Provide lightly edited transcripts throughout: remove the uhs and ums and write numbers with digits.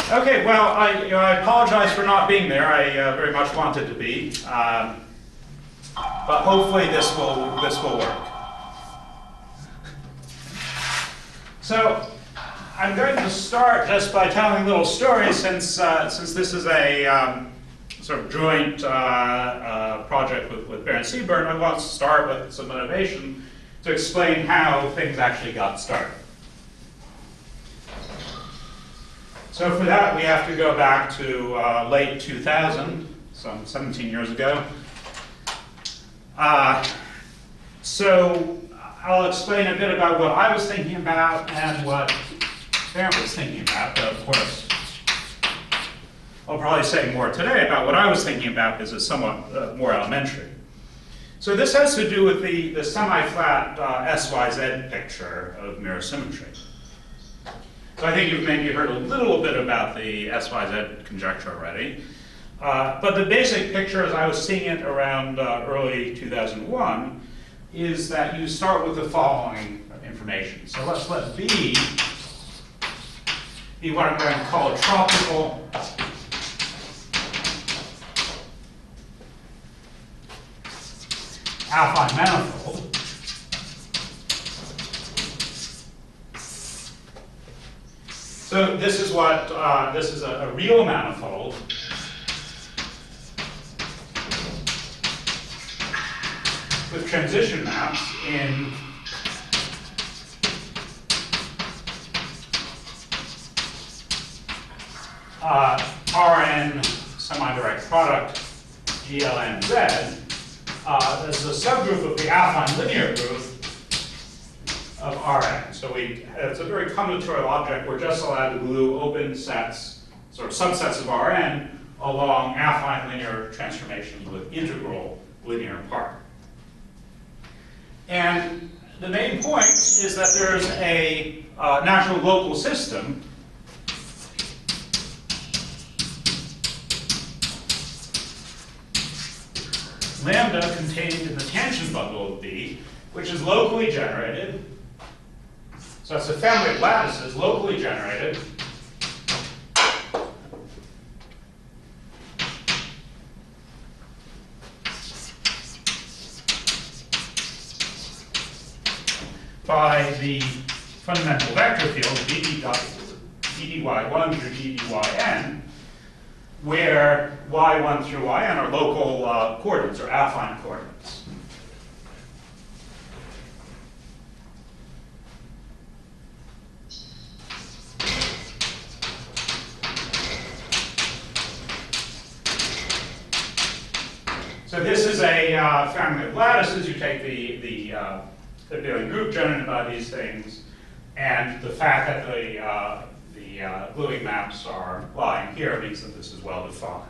Okay, well, I apologize for not being there. I very much wanted to be, but hopefully this will work. So I'm going to start just by telling a little story, since this is a sort of joint project with Bernd and Siebert. I want to start with some motivation to explain how things actually got started. So for that, we have to go back to late 2000, some 17 years ago. So I'll explain a bit about what I was thinking about and what Bernd was thinking about, but of course, I'll probably say more today about what I was thinking about, because it's somewhat more elementary. So this has to do with the semi-flat SYZ picture of mirror symmetry. So I think you've maybe heard a little bit about the SYZ conjecture already. But the basic picture, as I was seeing it around early 2001, is that you start with the following information. So let's let B be what I'm going to call a tropical affine manifold. So this is what this is a real manifold with transition maps in Rn semi-direct product GLNZ as a subgroup of the affine linear group of Rn. So it's a very combinatorial object. We're just allowed to glue open sets, sort of subsets of Rn, along affine linear transformations with integral linear part. And the main point is that there's a natural local system lambda contained in the tangent bundle of B, which is locally generated. So it's a family of lattices locally generated by the fundamental vector field ddy1 through ddyn, where y1 through yn are local coordinates, or affine coordinates. So this is a family of lattices. You take the abelian group generated by these things, and the fact that the gluing maps are lying here means that this is well defined.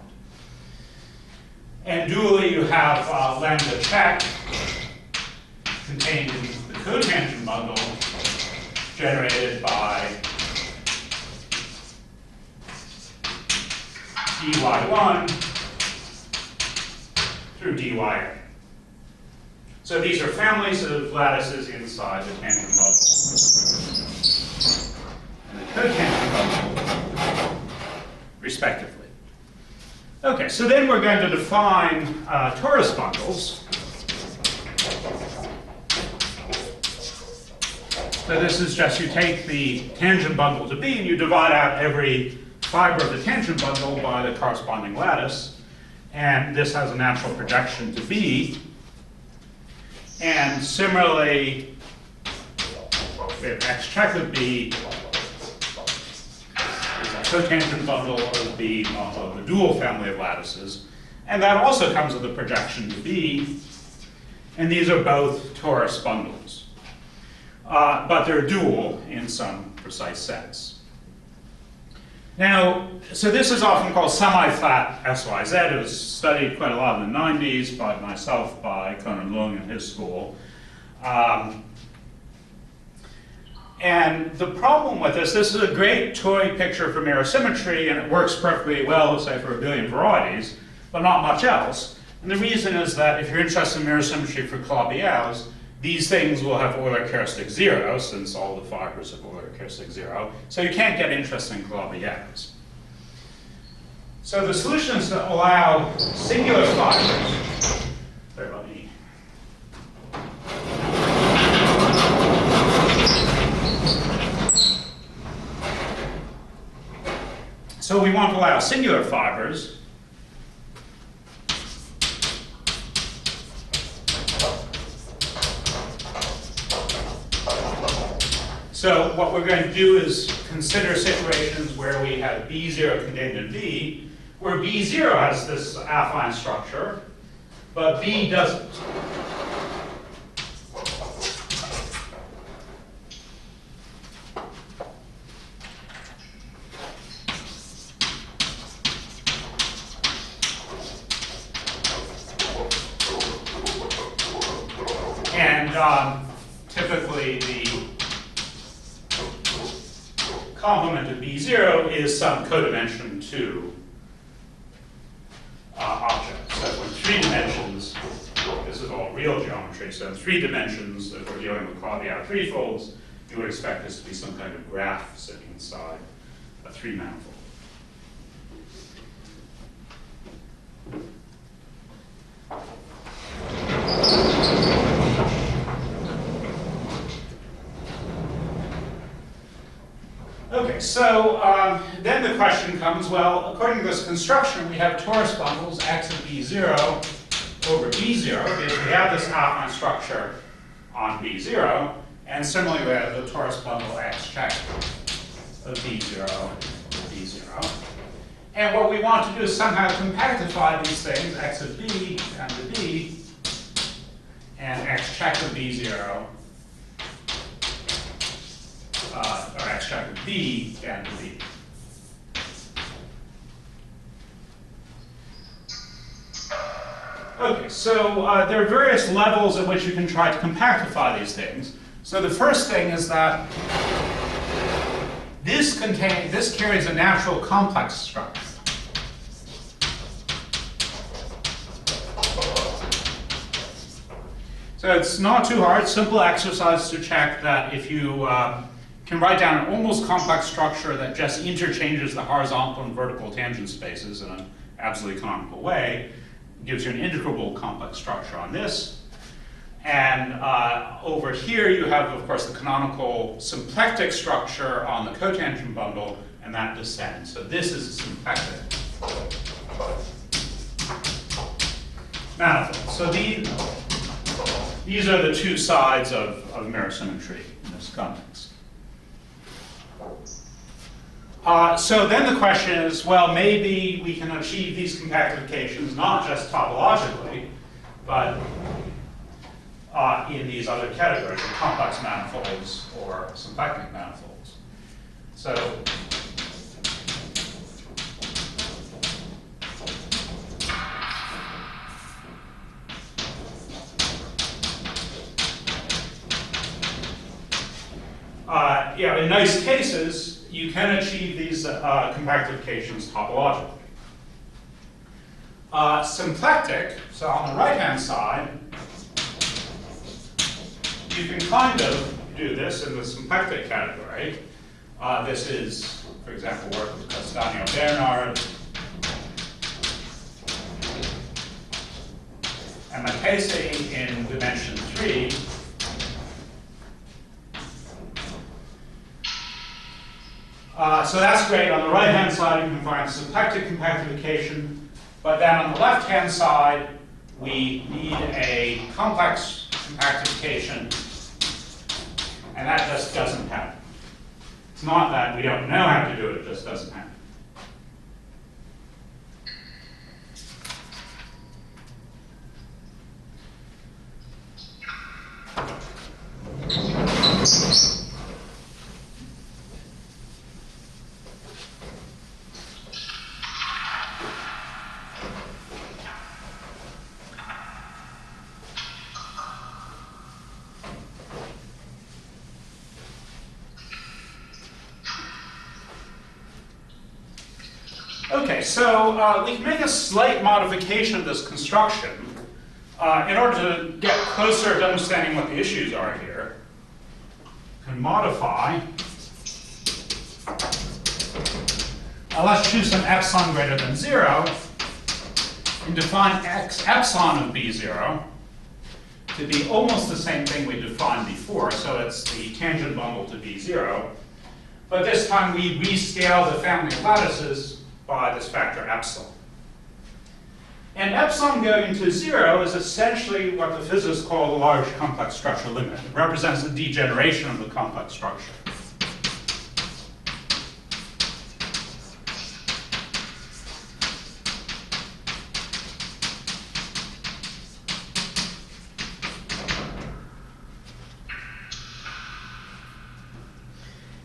And dually, you have lambda check contained in the cotangent bundle generated by dy1 through dyn. So these are families of lattices inside the tangent bundle and the cotangent bundle, respectively. Okay, so then we're going to define torus bundles. So this is just, you take the tangent bundle to B and you divide out every fiber of the tangent bundle by the corresponding lattice. And this has a natural projection to B. And similarly, we have x check of B is a cotangent bundle of B of the dual family of lattices. And that also comes with a projection to B. And these are both torus bundles. But they're dual in some precise sense. Now, so this is often called semi-flat SYZ. It was studied quite a lot in the 90s by myself, by Conan Lung and his school. And the problem with this is a great toy picture for mirror symmetry, and it works perfectly well, say, for abelian varieties, but not much else. And the reason is that if you're interested in mirror symmetry for Calabi-Yaus, these things will have Euler characteristic 0, since all the fibers have Euler characteristic 0. So you can't get interesting Calabi-Yaus. So the solution is to allow singular fibers. Sorry, let me. So we want to allow singular fibers So what we're going to do is consider situations where we have B0 contained in B, where B0 has this affine structure, but B doesn't. And typically the complement of B0 is some codimension 2 object. So in 3 dimensions, this is all real geometry, so in 3 dimensions, if we're dealing with Calabi-Yau threefolds, you would expect this to be some kind of graph sitting inside a 3 manifold. Okay, so then the question comes, well, according to this construction, we have torus bundles x of B0 over B0, because we have this affine structure on B0, and similarly we have the torus bundle x check of B0 over B0. And what we want to do is somehow compactify these things, x of B down to B, and x check of B0, or x check of B down to B. Okay, so there are various levels at which you can try to compactify these things. So the first thing is that this carries a natural complex structure. So it's not too hard, simple exercise to check that if you can write down an almost complex structure that just interchanges the horizontal and vertical tangent spaces in an absolutely canonical way, gives you an integrable complex structure on this. And over here you have, of course, the canonical symplectic structure on the cotangent bundle, and that descends. So this is a symplectic manifold. So these are the two sides of mirror symmetry in this context. So then the question is, well, maybe we can achieve these compactifications not just topologically, but in these other categories, of complex manifolds or symplectic manifolds. So in nice cases, you can achieve these compactifications topologically. Symplectic, so on the right-hand side, you can kind of do this in the symplectic category. This is, for example, work with Castanio-Bernard and Matese in dimension 3. So that's great. On the right-hand side, you can find symplectic compactification. But then on the left-hand side, we need a complex compactification. And that just doesn't happen. It's not that we don't know how to do it, it just doesn't happen. Okay, so we can make a slight modification of this construction in order to get closer to understanding what the issues are here. We can modify let's choose some epsilon greater than 0 and define epsilon of B0 to be almost the same thing we defined before. So it's the tangent bundle to B0. But this time we rescale the family of lattices by this factor epsilon. And epsilon going to 0 is essentially what the physicists call the large complex structure limit. It represents the degeneration of the complex structure.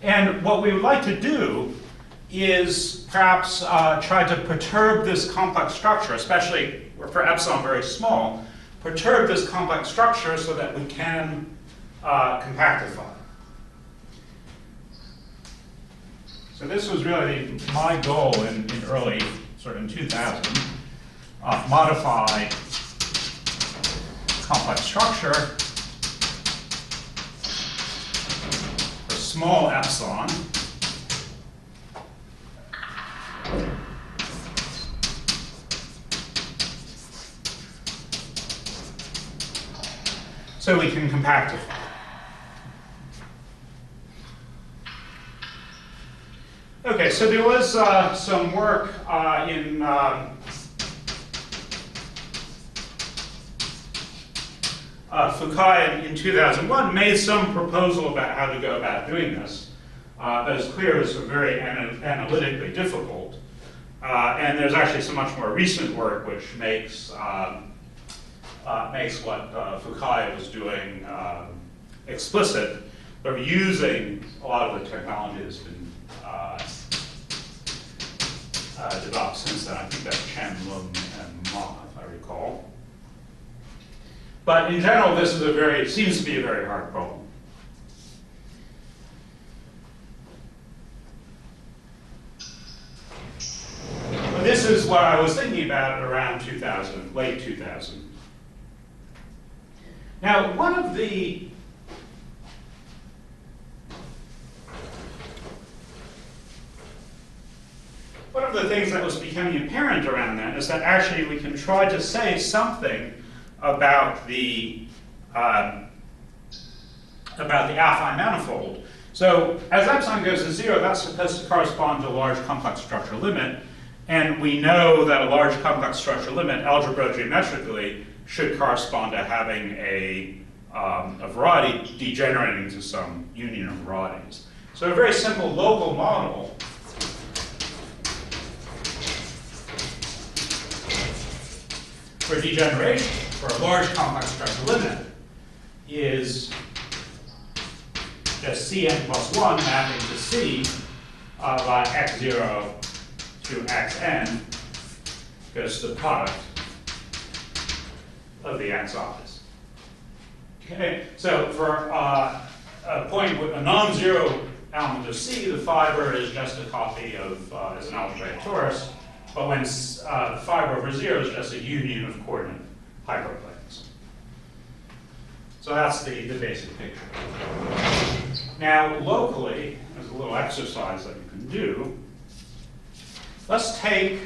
And what we would like to do is perhaps try to perturb this complex structure, especially for epsilon very small, perturb this complex structure so that we can compactify. So this was really my goal in early, sort of in 2000, modify complex structure for small epsilon. So we can compactify. Okay, so there was some work in Fukui in 2001 made some proposal about how to go about doing this. But it's clear it's very analytically difficult. And there's actually some much more recent work which makes what Fukui was doing explicit, but using a lot of the technology that's been developed since then. I think that's Chen, Lum, and Ma, if I recall. But in general, this is it seems to be a very hard problem. But this is what I was thinking about around 2000, late 2000. Now, one of the things that was becoming apparent around then is that actually we can try to say something about the affine manifold. So as epsilon goes to 0, that's supposed to correspond to a large complex structure limit, and we know that a large complex structure limit, algebra-geometrically, should correspond to having a variety degenerating to some union of varieties. So a very simple local model for degeneration for a large complex structure limit is just Cn plus 1 mapping to C by x0 to xn goes to the product of the xi's. Okay, so for a point with a non-zero element of C, the fiber is just a copy of is an algebraic torus, but when the fiber over 0 is just a union of coordinate hyperplanes. So that's the basic picture. Now, locally, there's a little exercise that you can do. Let's take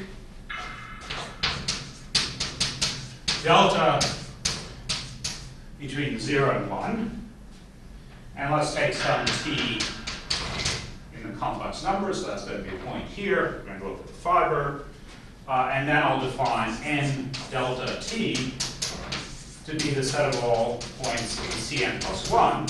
delta between 0 and 1, and let's take some t in the complex number, so that's going to be a point here. We're going to go for the fiber, and then I'll define n delta t to be the set of all points in Cn plus 1.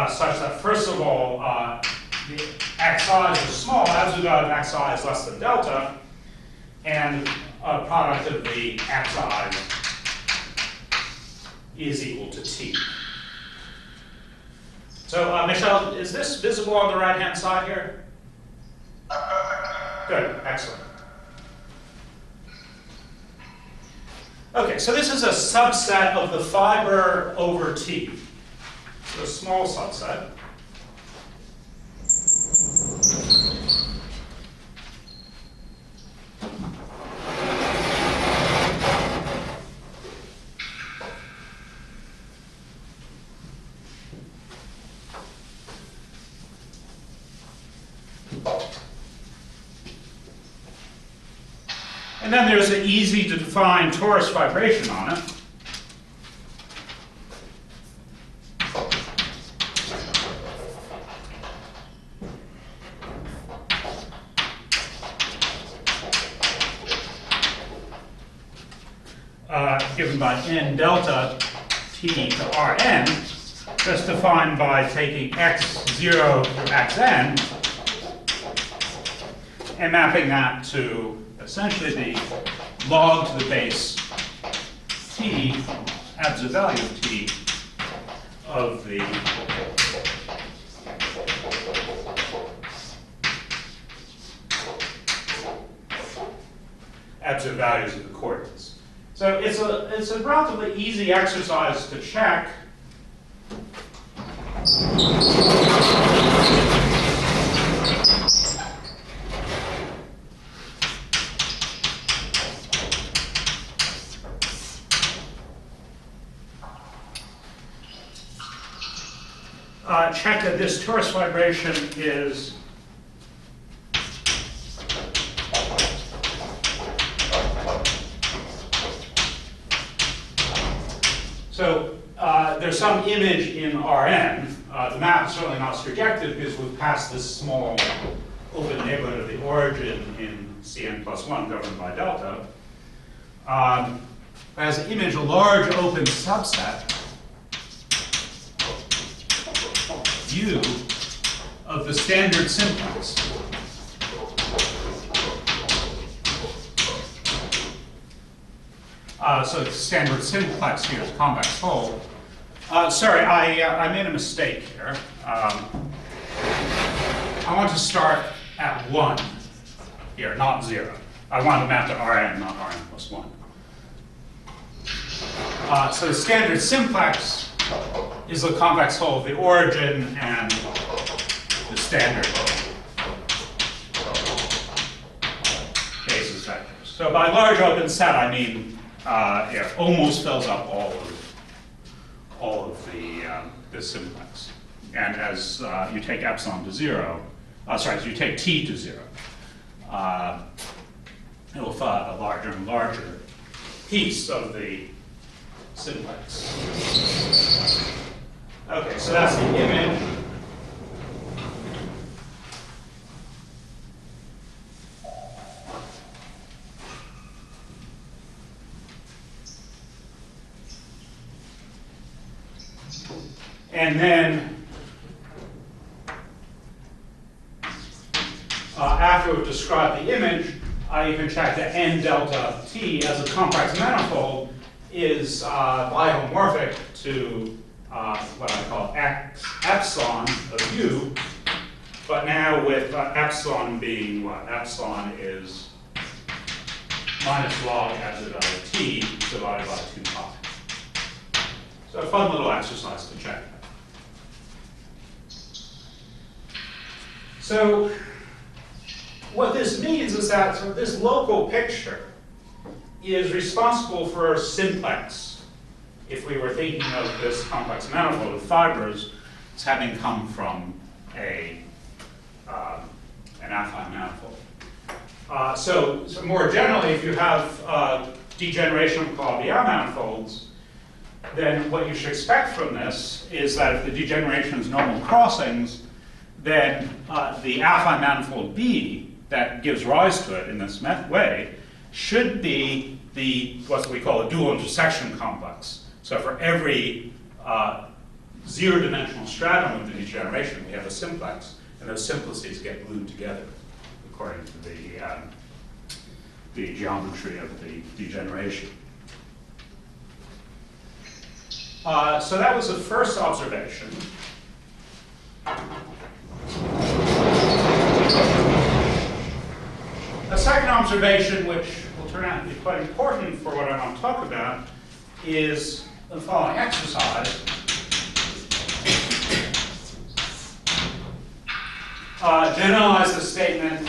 Such that, first of all, the xi's are small, as regard xi is less than delta, and a product of the xi's is equal to t. So, Michelle, is this visible on the right-hand side here? Good, excellent. Okay, so this is a subset of the fiber over t. So a small subset. And then there's an easy to define torus vibration on it. Given by n delta t to Rn, just defined by taking x0 through xn and mapping that to essentially the log to the base t, absolute value of t, of the absolute values of the coordinates. So it's a relatively easy exercise to check. Check that this torus vibration is so there's some image in Rn. The map is certainly not surjective because we've passed this small open neighborhood of the origin in Cn plus 1 governed by delta. As an image, a large open subset U of the standard simplex. So the standard simplex here is convex hull. Sorry, I made a mistake here. I want to start at 1 here, not 0. I want to map to Rn, not Rn plus 1. So the standard simplex is the convex hull of the origin and the standard basis vectors. So by large open set, I mean it almost fills up all of the simplex. And as you take epsilon to 0, as you take t to 0, it will fill out a larger and larger piece of the simplex. Okay, so that's the image. And then, after we've described the image, you can check that n delta t as a complex manifold is biomorphic to what I call x epsilon of u, but now with epsilon being what? Epsilon is minus log absolute value of t divided by 2 pi. So a fun little exercise to check. So what this means is that sort of this local picture is responsible for simplex. If we were thinking of this complex manifold of fibers as having come from an affine manifold. So more generally, if you have degeneration of Calabi-Yau manifolds, then what you should expect from this is that if the degeneration is normal crossings, then the affine manifold B that gives rise to it in this way should be what we call a dual intersection complex. So for every zero-dimensional stratum of the degeneration, we have a simplex, and those simplices get glued together according to the geometry of the degeneration. So that was the first observation. A second observation, which will turn out to be quite important for what I want to talk about, is the following exercise. Generalize the statement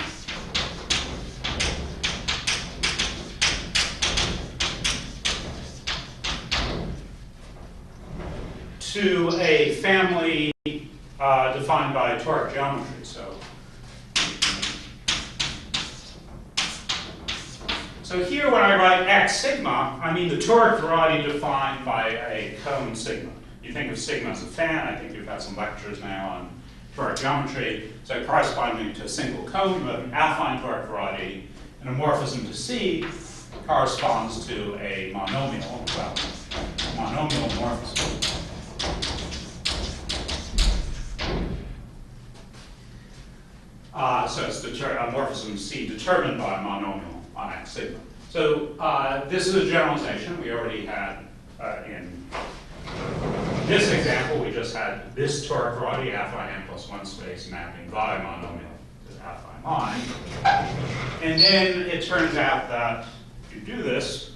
to a family defined by toric geometry. So So here when I write X sigma, I mean the toric variety defined by a cone sigma. You think of sigma as a fan. I think you've had some lectures now on toric geometry. So corresponding to a single cone, you have an affine toric variety, and a morphism to C corresponds to a monomial, well, monomial morphism. So it's a morphism C determined by a monomial on X sigma. So this is a generalization we already had in this example. We just had this toric variety, affine n plus 1 space mapping by monomial to affine line. And then it turns out that if you do this,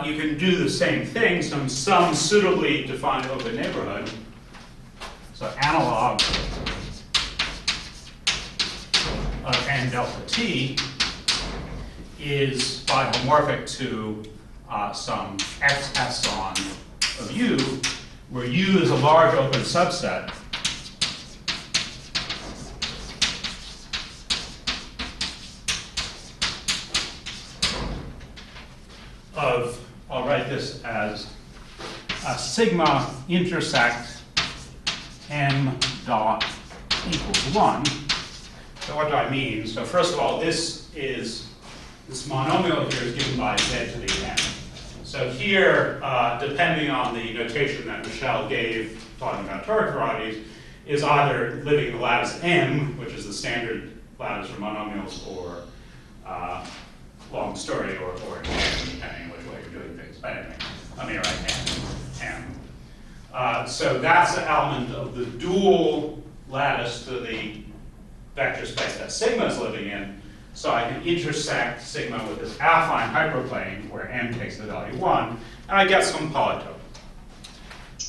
you can do the same thing, some suitably defined open neighborhood. So analog of n delta t is bihomorphic to some x epsilon of u, where u is a large open subset of, I'll write this as a sigma intersect m dot equals 1. So what do I mean? So first of all, this monomial here is given by z to the n. So here, depending on the notation that Michel gave talking about toric varieties, is either living in the lattice m, which is the standard lattice for monomials, or long story, or n, depending on which way you're doing things. But anyway, let me write m. So that's the element of the dual lattice to the vector space that sigma is living in. So I can intersect sigma with this affine hyperplane where m takes the value 1, and I get some polytope.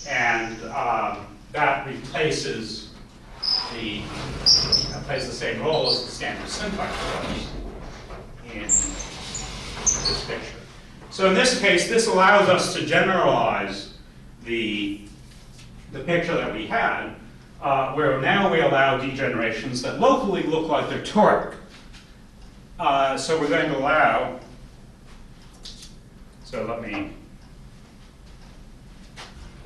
And that replaces plays the same role as the standard simplex does in this picture. So in this case, this allows us to generalize the picture that we had, where now we allow degenerations that locally look like they're toric. So we're going to allow, so let me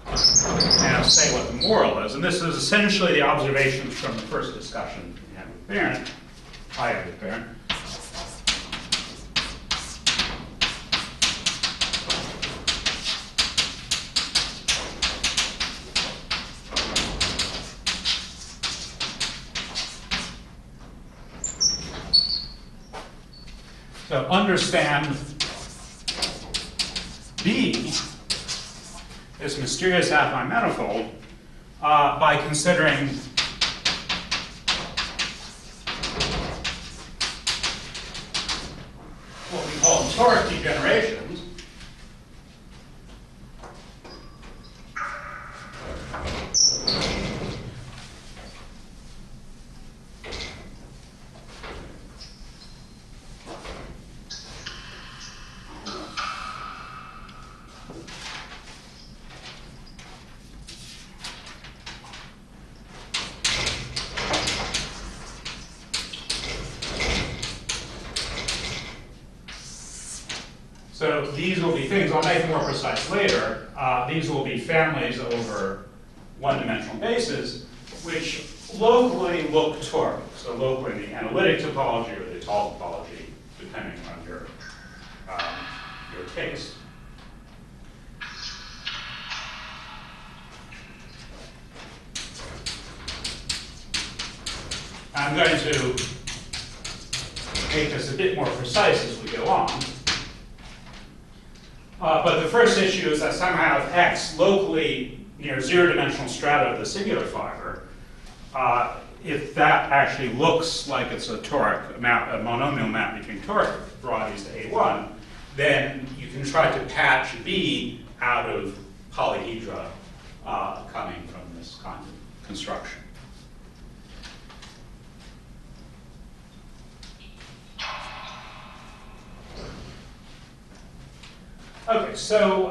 now say what the moral is. And this is essentially the observations from the first discussion we had with Bernd. I had with Bernd. So understand B, this mysterious affine manifold, by considering what we call toric degenerations. So these will be things, I'll make more precise later, these will be families over one-dimensional bases, which locally look toric. So locally in the analytic topology or the tall topology, depending on your taste. I'm going to make this a bit more precise as we go on. But the first issue is that somehow if X locally near zero-dimensional strata of the singular fiber, if that actually looks like it's a toric map, a monomial map between toric varieties to A1, then you can try to patch B out of polyhedra coming from this kind of construction. Okay, so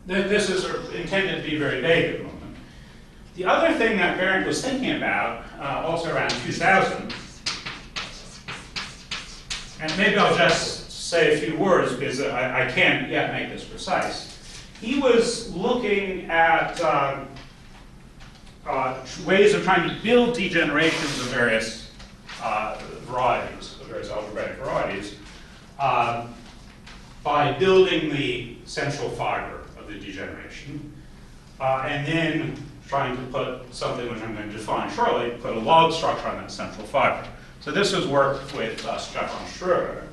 this is intended to be very vague at the moment. The other thing that Bernd was thinking about, also around 2000, and maybe I'll just say a few words because I can't yet make this precise. He was looking at ways of trying to build degenerations of various varieties, of various algebraic varieties, by building the central fiber of the degeneration, and then trying to put something which I'm going to define shortly, put a log structure on that central fiber. So this was work with Stefan Schroeder.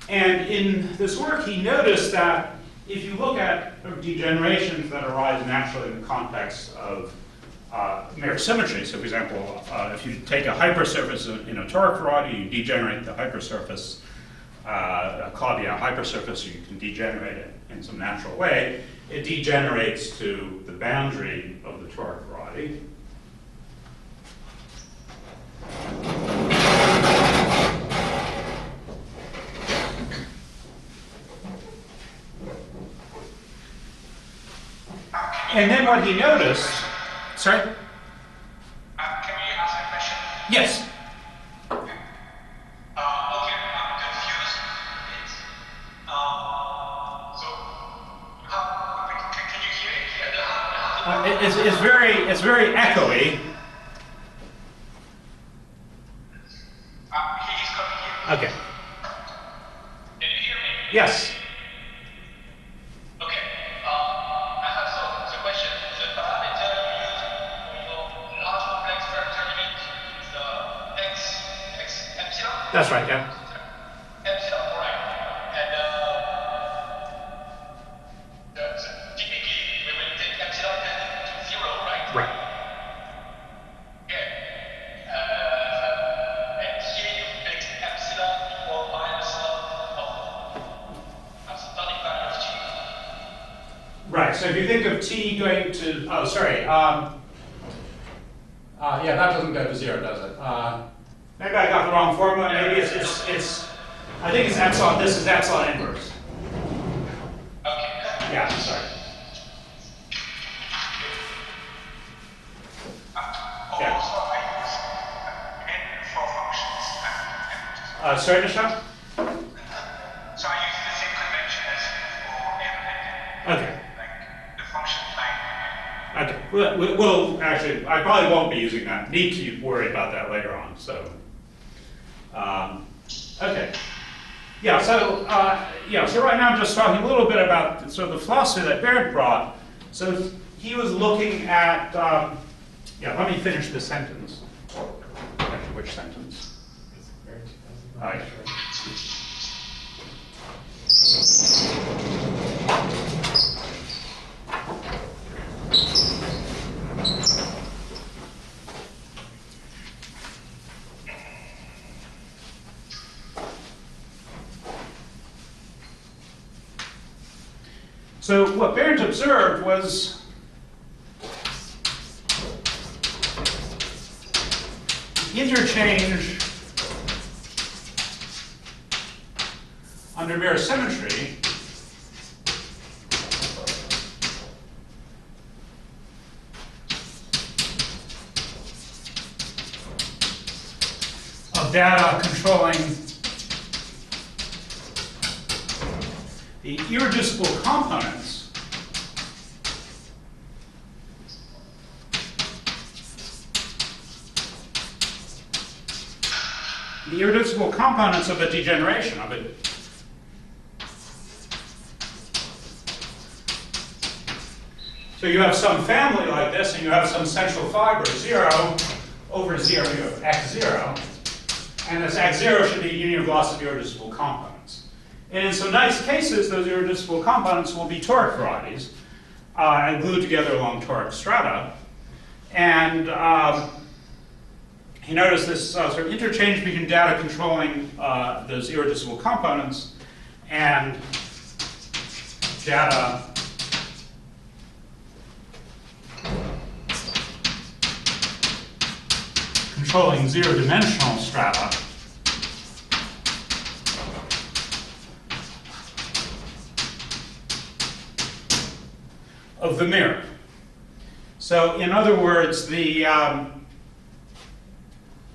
And in this work, he noticed that if you look at degenerations that arise naturally in the context of mere symmetry, so for example, if you take a hypersurface in a toric variety, you degenerate the hypersurface, a Calabi-Yau hypersurface, you can degenerate it in some natural way, it degenerates to the boundary of the toric variety. And then what he noticed, sorry? Can you ask a question? Yes. Okay, I'm confused. Can you hear it? It's very echoey. He's coming here. Okay. Can you hear me? Yes. That's right, yeah. Epsilon, right. And typically we will take epsilon tending to 0, right? Right. Okay. And here you fix epsilon equal minus 1 of starting value of t. Right, so if you think of t going to, oh, sorry. Yeah, that doesn't go to 0, does it? Maybe I got the wrong formula. Maybe it's I think it's epsilon. This is epsilon inverse. Okay. Yeah, sorry. Yeah. Also, I use n for functions. Sorry, Nishan? So I use the same convention as for n. Okay. Like the function line. Okay. We'll actually, I probably won't be using that. Need to worry about that later on. So. Okay. Yeah, so so right now I'm just talking a little bit about sort of the philosophy that Bernd brought. So he was looking at, let me finish this sentence. Actually, which sentence? All right. So what Bernd observed was interchange under mere symmetry of data controlling the irreducible components of a degeneration of it. So you have some family like this, and you have some central fiber, 0 over 0, you have x0, and this x0 should be a union of lots of irreducible components. And in some nice cases, those irreducible components will be toric varieties and glued together along toric strata. And he noticed this sort of interchange between data controlling those irreducible components and data controlling zero-dimensional strata of the mirror. So in other words, the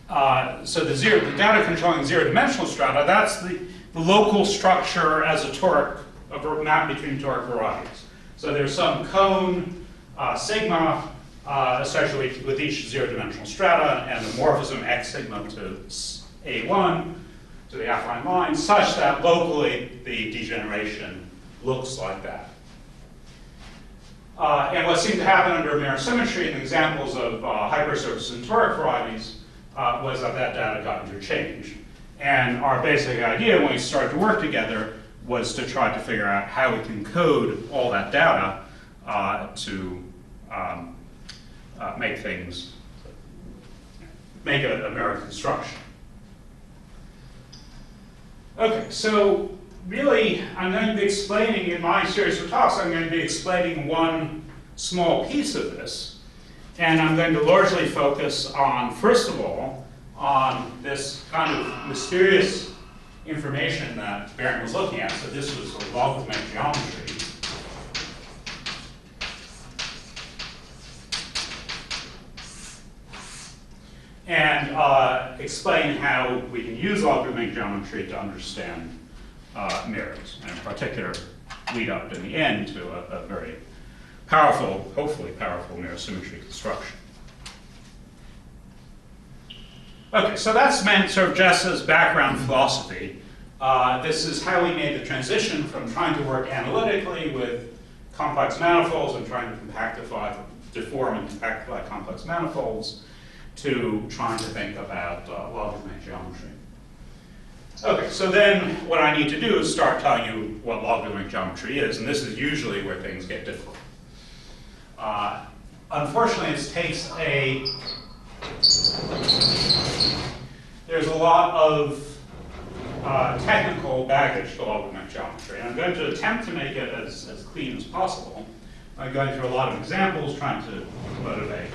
data controlling zero-dimensional strata, that's the local structure as a toric, a map between toric varieties. So there's some cone sigma associated with each zero-dimensional strata, and the morphism x sigma to A1 to the affine line, such that locally the degeneration looks like that. And what seemed to happen under mirror symmetry in examples of hypersurface and toric varieties was that that data got interchanged. And our basic idea when we started to work together was to try to figure out how we can code all that data to make a mirror construction. Okay, so really, I'm going to be explaining, in my series of talks, I'm going to be explaining one small piece of this. And I'm going to largely focus on, first of all, on this kind of mysterious information that Bernd was looking at. So this was a logarithmic geometry. And explain how we can use logarithmic geometry to understand mirrors, and in particular, lead up in the end to a very powerful, hopefully powerful mirror symmetry construction. Okay, so that's meant sort of just as background philosophy. This is how we made the transition from trying to work analytically with complex manifolds and trying to deform and compactify complex manifolds to trying to think about logarithmic geometry. Okay, so then what I need to do is start telling you what logarithmic geometry is, and this is usually where things get difficult. Unfortunately, it takes there's a lot of technical baggage to logarithmic geometry, and I'm going to attempt to make it as clean as possible by going through a lot of examples, trying to motivate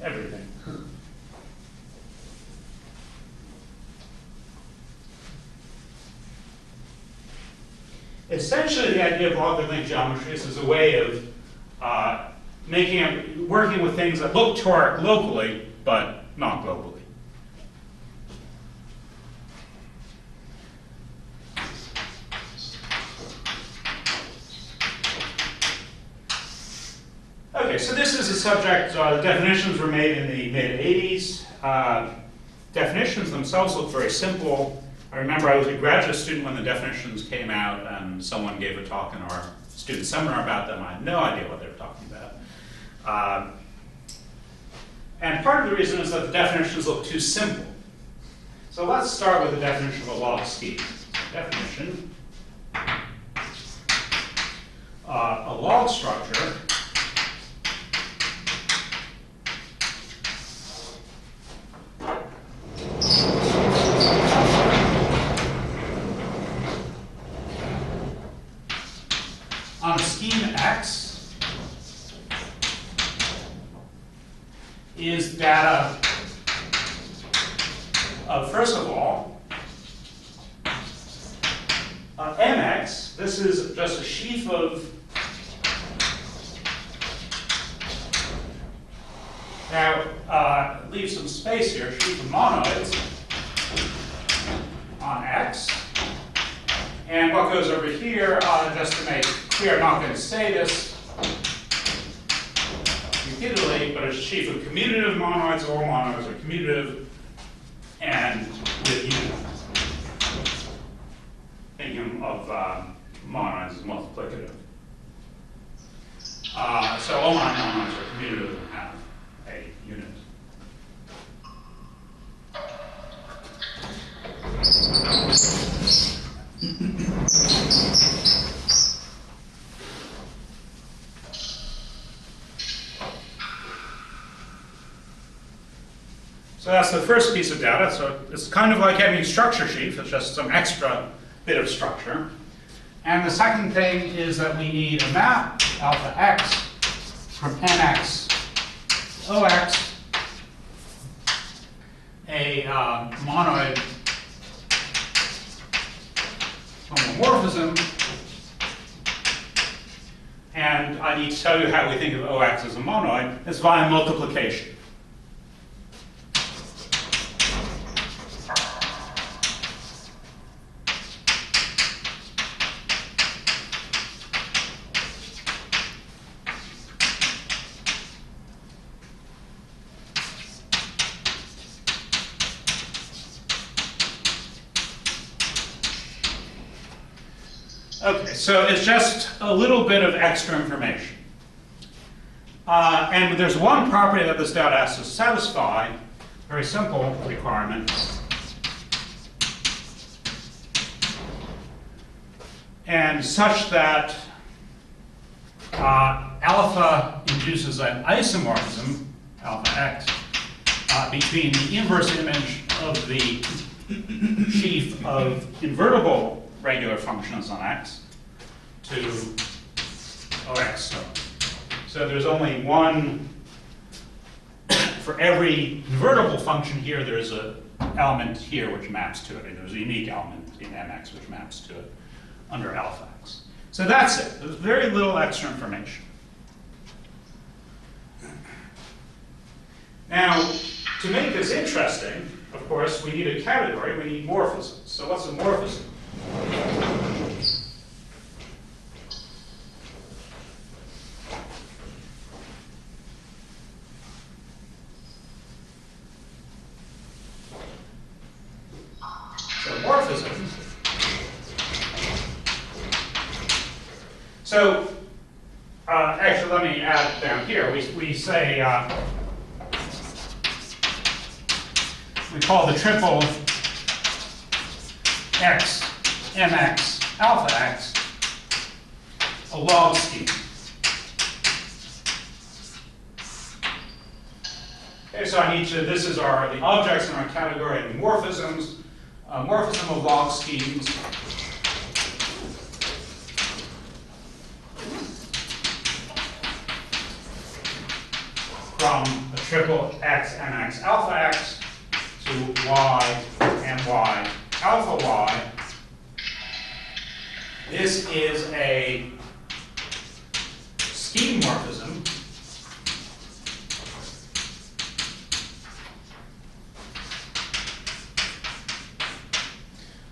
everything. Essentially, the idea of logarithmic geometry is as a way of working with things that look toric locally, but not globally. Okay, so this is a subject, the definitions were made in the mid-80s. Definitions themselves look very simple. I remember I was a graduate student when the definitions came out, and someone gave a talk in our student seminar about them. I had no idea what they were talking about. And part of the reason is that the definitions look too simple. So let's start with the definition of a log scheme. Definition. A log structure on a scheme X is data of, first of all, MX. This is just a sheaf of, now leave some space here, sheaf of monoids on X. And what goes over here, just to make clear, I'm not going to say this repeatedly, but it's a sheaf of commutative monoids. All monoids are commutative and with unit. Thinking of monoids as multiplicative. So all my monoids are commutative and have a unit. So that's the first piece of data. So it's kind of like having a structure sheaf. It's just some extra bit of structure. And the second thing is that we need a map, alpha x, from mx OX a monoid homomorphism, and I need to tell you how we think of OX as a monoid. It's via multiplication. Okay, so it's just a little bit of extra information. And there's one property that this data has to satisfy, very simple requirement. And such that alpha induces an isomorphism, alpha x, between the inverse image of the sheaf of invertible regular functions on x to OX star. So there's only one, for every invertible function here, there's an element here which maps to it, and there's a unique element in mx which maps to it under alpha x. So that's it. There's very little extra information. Now, to make this interesting, of course, we need a category, we need morphisms. So what's a morphism? So morphism. So actually, let me add it down here. We say we call the triple x mx alpha x a log scheme. Okay, so I need to, this is the objects in our category of morphisms, morphism of log schemes. From a triple x mx alpha x to y my alpha y. This is a scheme morphism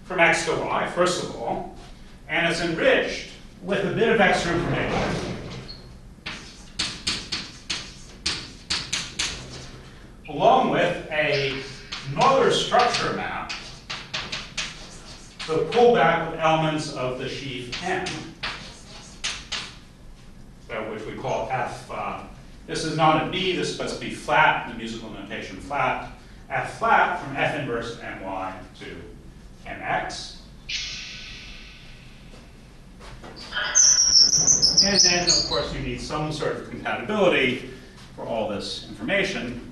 from x to y, first of all, and it's enriched with a bit of extra information. Along with another structure map, the pullback of elements of the sheaf M, which we call F. This is not a B, this is supposed to be flat, the musical notation flat. F flat from F inverse My to Mx. And then, of course, you need some sort of compatibility for all this information.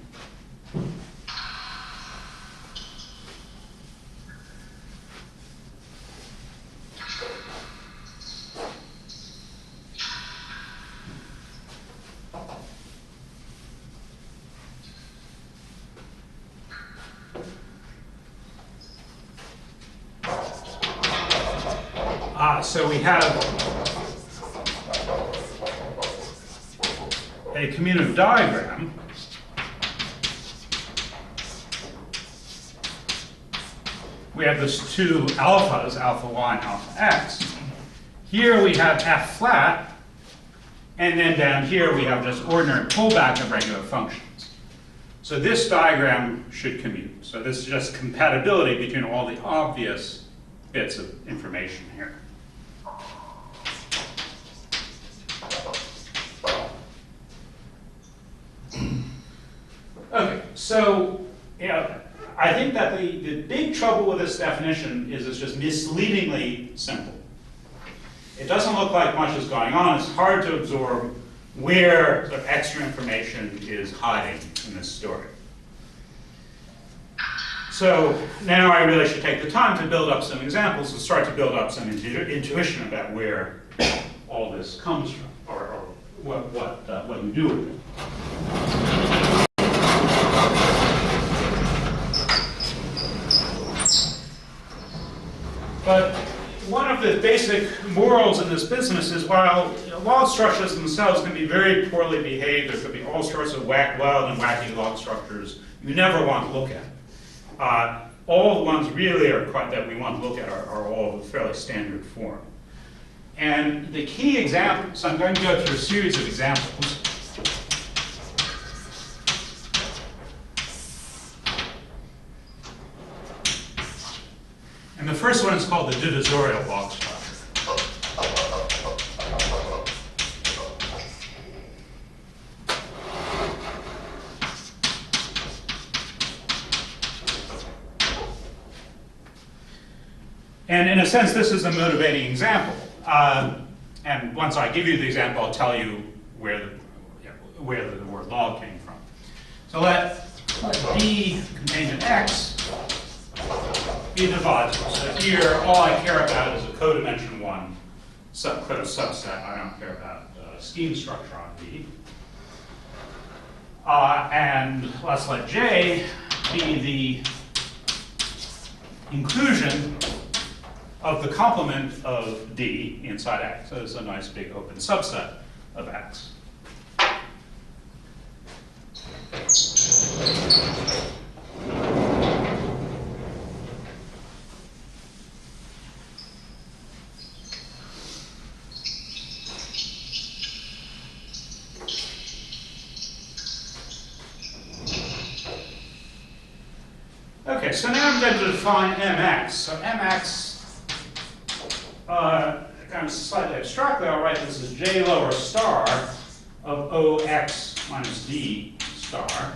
So we have a commutative diagram we have those two alphas, alpha y and alpha x. Here we have F flat, and then down here we have just ordinary pullback of regular functions. So this diagram should commute. So this is just compatibility between all the obvious bits of information here. Okay, so I think that the big trouble with this definition is it's just misleadingly simple. It doesn't look like much is going on. It's hard to absorb where the extra information is hiding in this story. So now I really should take the time to build up some examples and start to build up some intuition about where all this comes from, or what you do with it. of the basic morals in this business is while log structures themselves can be very poorly behaved, there could be all sorts of wild and wacky log structures you never want to look at. All the ones really that we want to look at are all of a fairly standard form. And the key example, so I'm going to go through a series of examples. And the first one is called the divisorial log structure. And in a sense, this is a motivating example. And once I give you the example, I'll tell you where the word log came from. So let D contained in X be divisible. So here, all I care about is a codimension 1 subset. I don't care about scheme structure on D. And let's let J be the inclusion of the complement of D inside X. So it's a nice big open subset of X. Okay, so now I'm going to define Mx. So Mx, kind of slightly abstractly, I'll write this as J lower star of Ox minus D star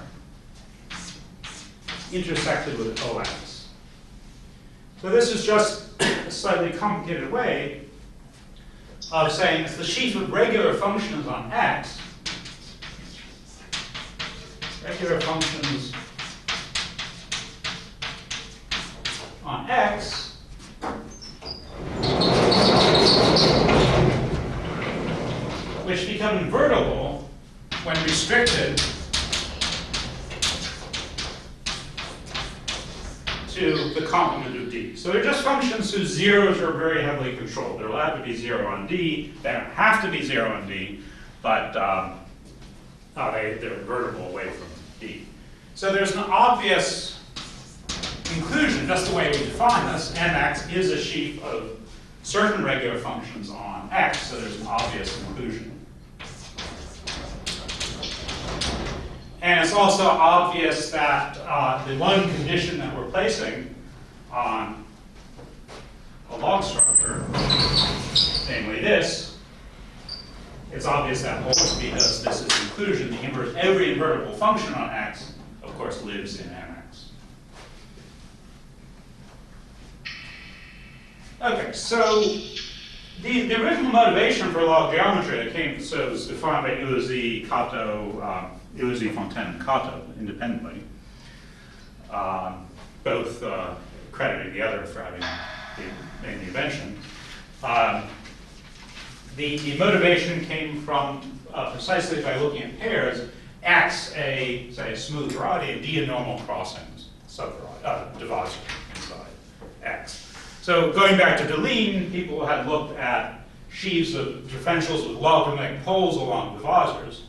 intersected with Ox. So this is just a slightly complicated way of saying it's the sheaf of regular functions on X, regular functions on X, which become invertible when restricted to the complement of D. So they're just functions whose zeros are very heavily controlled. They're allowed to be 0 on D. They don't have to be 0 on D, but they're invertible away from D. So there's an obvious inclusion, just the way we define this. Mx is a sheaf of certain regular functions on X, so there's an obvious inclusion. And it's also obvious that the one condition that we're placing on a log structure, namely this, it's obvious that always because this is inclusion, every invertible function on X, of course, lives in Mx. Okay, so the original motivation for log geometry that was defined by Illuzy, Kato, Illuzy, Fontaine, and Kato independently, both crediting the other for having made the invention. The motivation came from precisely by looking at pairs, X, say, a smooth variety, and D, a normal crossings divisor inside X. So going back to Deligne, people had looked at sheaves of differentials with logarithmic poles along divisors,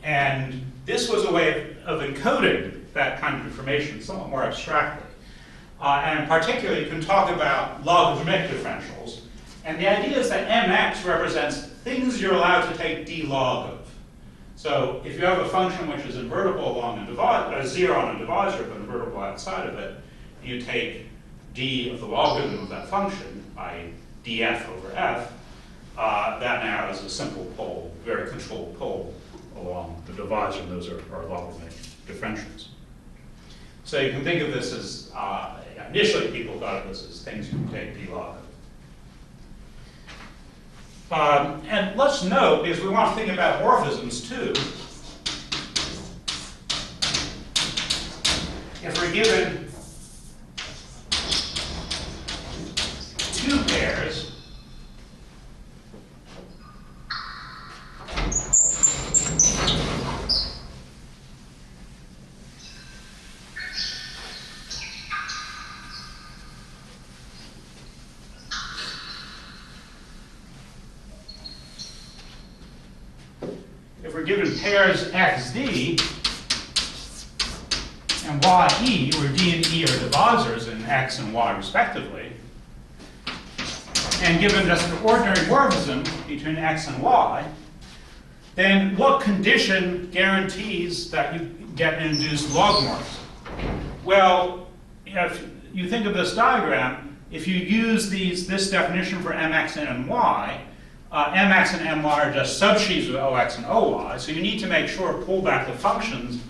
and this was a way of encoding that kind of information somewhat more abstractly. And particularly, you can talk about logarithmic differentials. And the idea is that Mx represents things you're allowed to take d log of. So if you have a function which is invertible along a divisor, 0 on a divisor, but invertible outside of it, you take d of the logarithm of that function, i.e. df over f, that now is a simple pole, very controlled pole along the divisor, and those are logarithmic differentials. So you can think of this as, initially people thought of this as things you can take d log of. And let's note, because we want to think about morphisms too, if we're given two pairs, we're given pairs xd and ye, where d and e are divisors in x and y respectively, and given just an ordinary morphism between x and y, then what condition guarantees that you get an induced logomorphism? Well, if you think of this diagram, if you use this definition for mx and my, mx and my are just subsheaves of ox and oy, so you need to make sure pullback the functions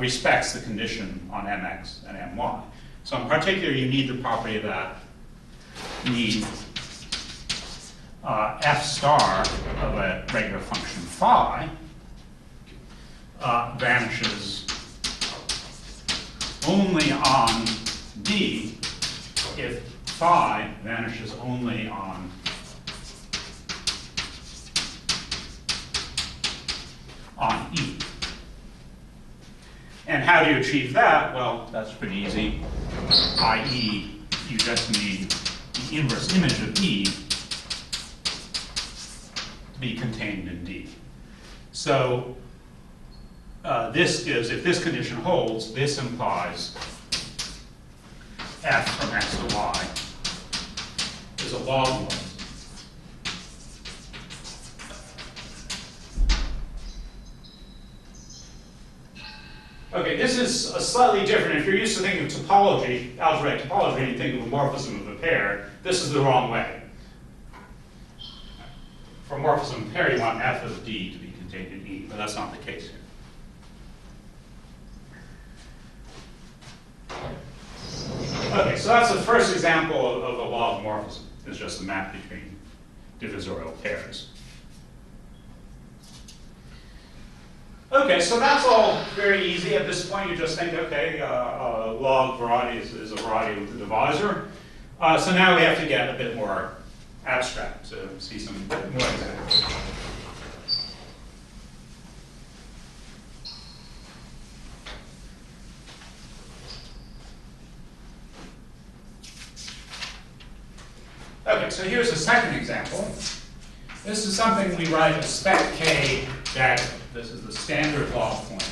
respects the condition on mx and my. So in particular, you need the property that the f star of a regular function phi vanishes only on D if phi vanishes only on E. And how do you achieve that? Well, that's pretty easy, i.e. you just need the inverse image of E to be contained in D. So this gives, if this condition holds, this implies f from x to y is a logomorphism. Okay, this is a slightly different. If you're used to thinking of topology, algebraic topology, and you think of a morphism of a pair, this is the wrong way. For a morphism of a pair, you want f of d to be contained in E, but that's not the case here. Okay, so that's the first example of a logomorphism. It's just a map between divisorial pairs. Okay, so that's all very easy. At this point, you just think, okay, log variety is a variety with the divisor. So now we have to get a bit more abstract to see some more examples. Okay, so here's a second example. This is something we write as spec k dagger. This is the standard log point.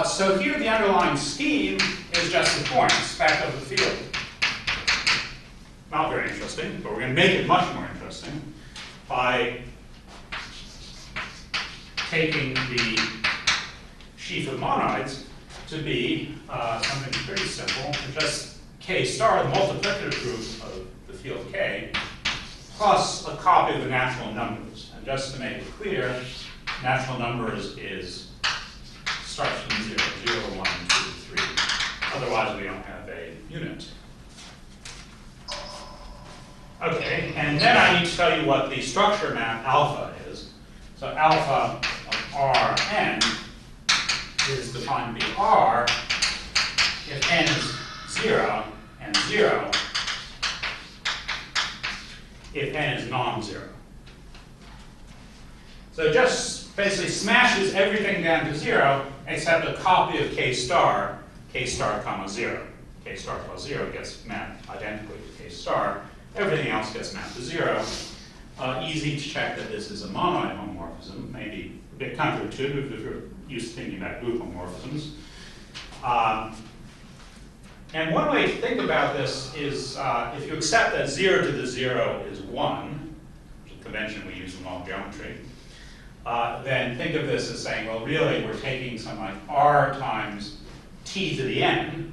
So here the underlying scheme is just the point, spec of the field. Not very interesting, but we're going to make it much more interesting by taking the sheaf of monoids to be something pretty simple, just k star, the multiplicative group of the field k, plus a copy of the natural numbers. And just to make it clear, natural numbers starts from 0, 0, 1, 2, 3. Otherwise, we don't have a unit. Okay, and then I need to tell you what the structure map alpha is. So alpha of Rn is defined to be R if n is 0 and 0 if n is non-zero. So it just basically smashes everything down to 0 except a copy of k star comma 0. K star plus 0 gets mapped identically to k star. Everything else gets mapped to 0. Easy to check that this is a monoid homomorphism, maybe a bit counterintuitive if you're used to thinking about group homomorphisms. And one way to think about this is if you accept that 0 to the 0 is 1, which is a convention we use in log geometry, then think of this as saying, well, really, we're taking something like r times t to the n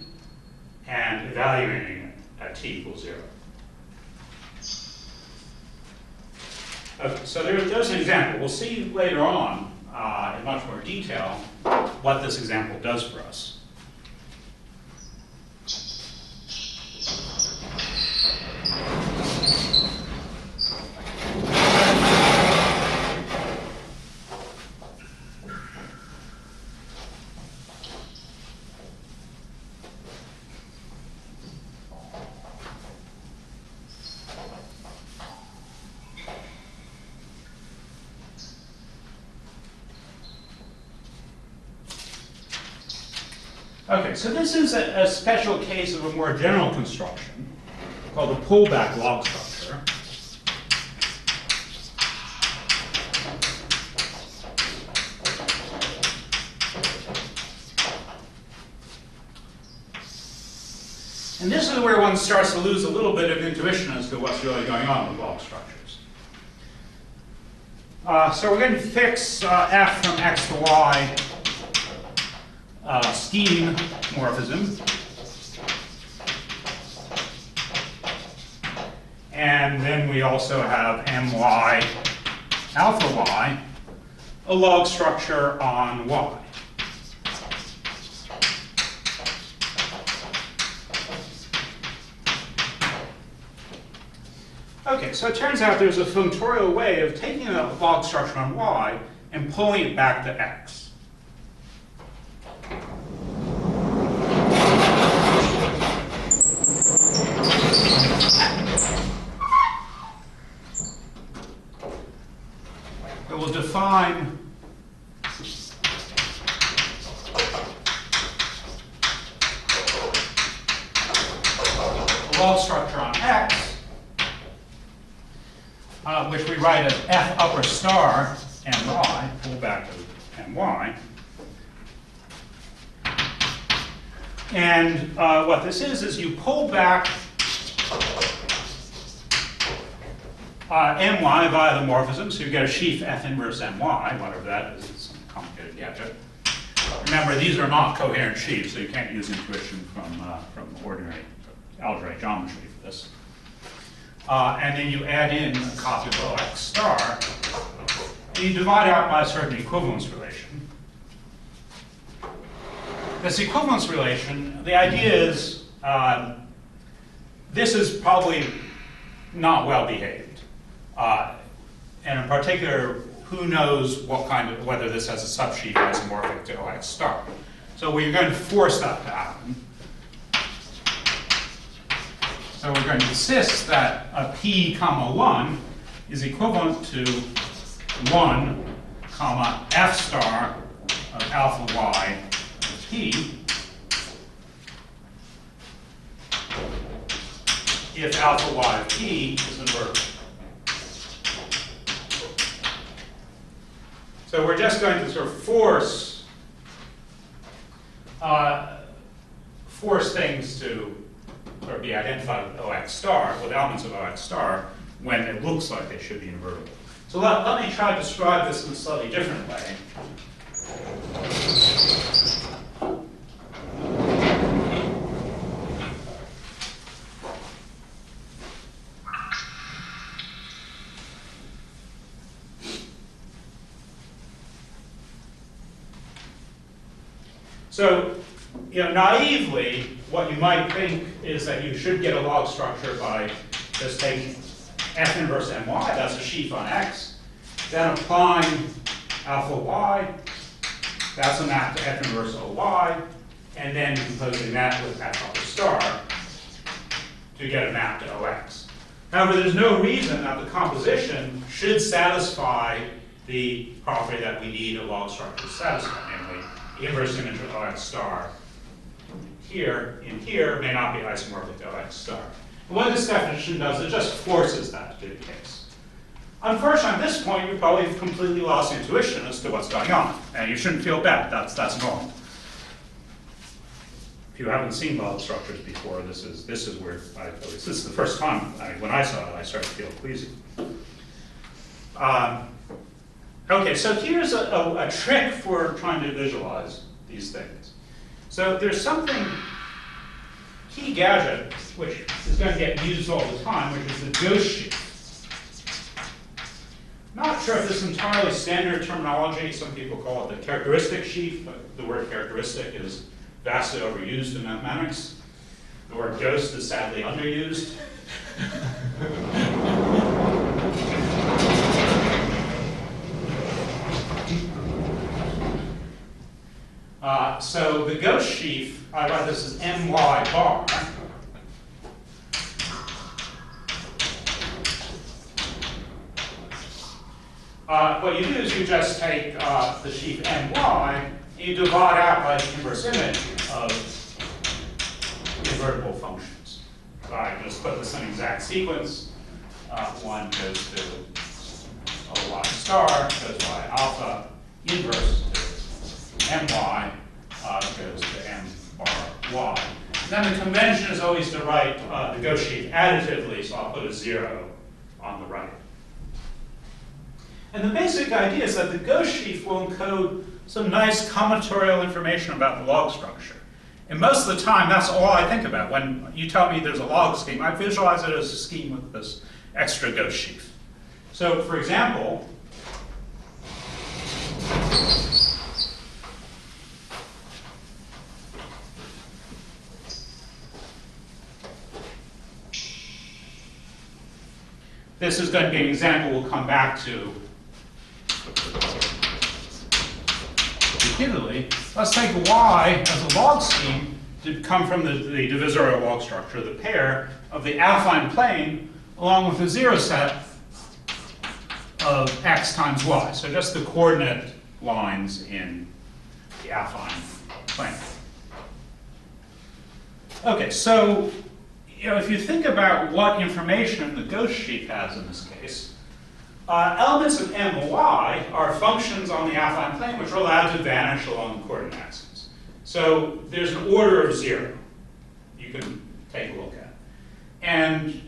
and evaluating it at t equals 0. Okay, so there's an example. We'll see later on in much more detail what this example does for us. Okay, so this is a special case of a more general construction called a pullback log structure. And this is where one starts to lose a little bit of intuition as to what's really going on with log structures. So we're going to fix f from x to y scheme morphism. And then we also have my alpha y, a log structure on y. Okay, so it turns out there's a functorial way of taking a log structure on y and pulling it back to x. It will define a log structure on x, which we write as f upper star my, pull back to my. And what this is you pull back my via the morphism, so you get a sheaf f inverse my, whatever that is, it's some complicated gadget. Remember, these are not coherent sheaves, so you can't use intuition from ordinary algebraic geometry for this. And then you add in a copy of OX star, and you divide out by a certain equivalence relation. This equivalence relation, the idea is this is probably not well behaved. And in particular, who knows whether this has a subsheaf isomorphic to OX star. So we're going to force that to happen. So we're going to insist that a p comma 1 is equivalent to 1 comma f star of alpha y of p if alpha y of p is invertible. So we're just going to sort of force things to sort of be identified with OX star, with elements of OX star, when it looks like they should be invertible. So let me try to describe this in a slightly different way. So, naively, what you might think is that you should get a log structure by just taking f inverse my, that's a sheaf on x, then applying alpha y, that's a map to f inverse oy, and then composing that with f upper star to get a map to ox. However, there's no reason that the composition should satisfy the property that we need a log structure to satisfy, namely the inverse image of OX star here may not be isomorphic to OX star. And what this definition does, it just forces that to be the case. Unfortunately, at this point, you probably have completely lost intuition as to what's going on, and you shouldn't feel bad. That's normal. If you haven't seen log structures before, this is where this is the first time when I saw it, I started to feel queasy. Okay, so here's a trick for trying to visualize these things. So there's something, key gadget, which is going to get used all the time, which is the ghost sheaf. Not sure if this is entirely standard terminology. Some people call it the characteristic sheaf, but the word characteristic is vastly overused in mathematics. The word ghost is sadly underused. So the ghost sheaf, I write this as my bar. What you do is you just take the sheaf my, and you divide out by the inverse image of invertible functions. So I just put this in exact sequence. 1 goes to y star, goes to y alpha, inverse to my, goes to m bar y. Then the convention is always to write the Gauss sheaf additively, so I'll put a 0 on the right. And the basic idea is that the Gauss sheaf will encode some nice combinatorial information about the log structure. And most of the time, that's all I think about. When you tell me there's a log scheme, I visualize it as a scheme with this extra Gauss sheaf. So, for example, this is going to be an example we'll come back to repeatedly. Let's take y as a log scheme to come from the divisorial log structure, the pair of the affine plane along with the 0 set of x times y. So just the coordinate lines in the affine plane. Okay, so if you think about what information the Gauss sheaf has in this case, elements of m and y are functions on the affine plane which are allowed to vanish along the coordinate axes. So there's an order of 0 you can take a look at. And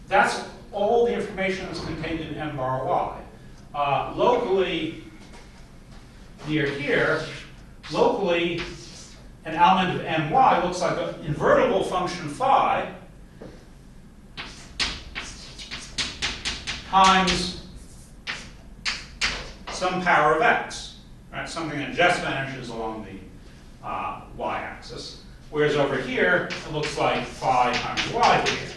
that's all the information that's contained in m bar y. Locally, near here, locally, an element of my looks like an invertible function phi times some power of x, right? Something that just vanishes along the y-axis. Whereas over here, it looks like phi times y here.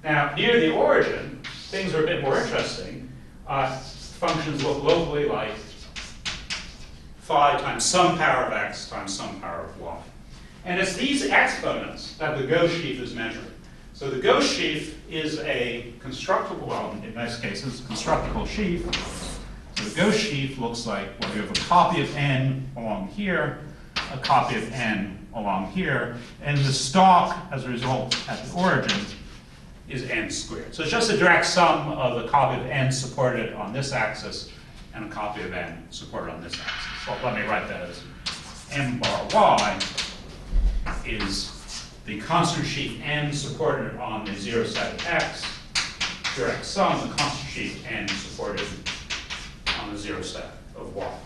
Now, near the origin, things are a bit more interesting. Functions look locally like phi times some power of x times some power of y. And it's these exponents that the Gauss sheaf is measuring. So the Gauss sheaf is a constructible, well, in most cases, constructible sheaf. So the Gauss sheaf looks like, well, you have a copy of n along here, a copy of n along here, and the stalk, as a result, at the origin, is n squared. So it's just a direct sum of the copy of n supported on this axis and a copy of n supported on this axis. So let me write that as m bar y is the constant sheaf n supported on the 0 set of x, direct sum the constant sheaf n supported on the 0 set of y.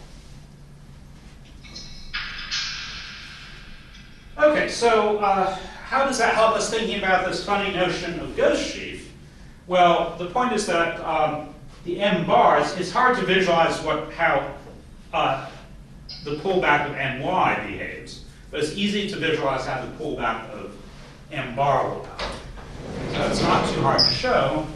Okay, so how does that help us thinking about this funny notion of Gauss sheaf? Well, the point is that the m bars, it's hard to visualize how the pullback of my behaves, but it's easy to visualize how the pullback of m bar will happen. So it's not too hard to show.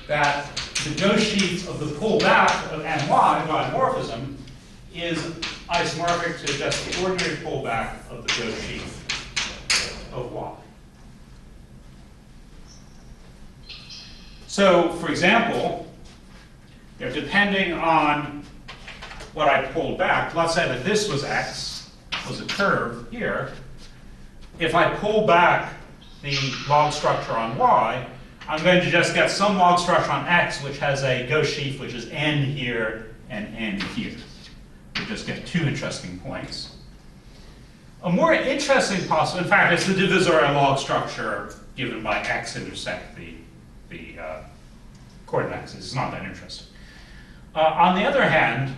That the Gauss sheaf of the pullback of my by morphism is isomorphic to just the ordinary pullback of the Gauss sheaf of y. So, for example, depending on what I pulled back, let's say that this was x, was a curve here. If I pull back the log structure on y, I'm going to just get some log structure on x which has a Gauss sheaf which is n here and n here. We just get two interesting points. A more interesting possibility, in fact, it's the divisorial log structure given by x intersect the coordinate axis. It's not that interesting. On the other hand,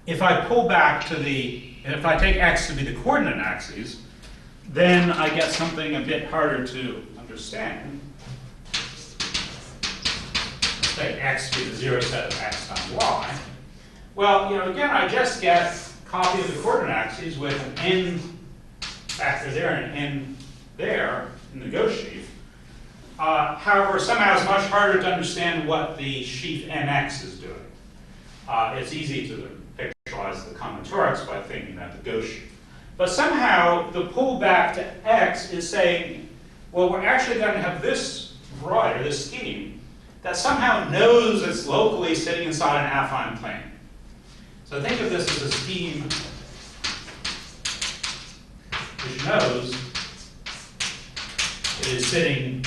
if I pull back to if I take x to be the coordinate axes, then I get something a bit harder to understand. Let's take x to be the 0 set of x times y. Well, again, I just get a copy of the coordinate axes with an n factor there and an n there in the Gauss sheaf. However, somehow it's much harder to understand what the sheaf nx is doing. It's easy to pictualize the combinatorics by thinking that the Gauss sheaf. But somehow the pullback to x is saying, well, we're actually going to have this variety, or this scheme, that somehow knows it's locally sitting inside an affine plane. So think of this as a scheme which knows it is sitting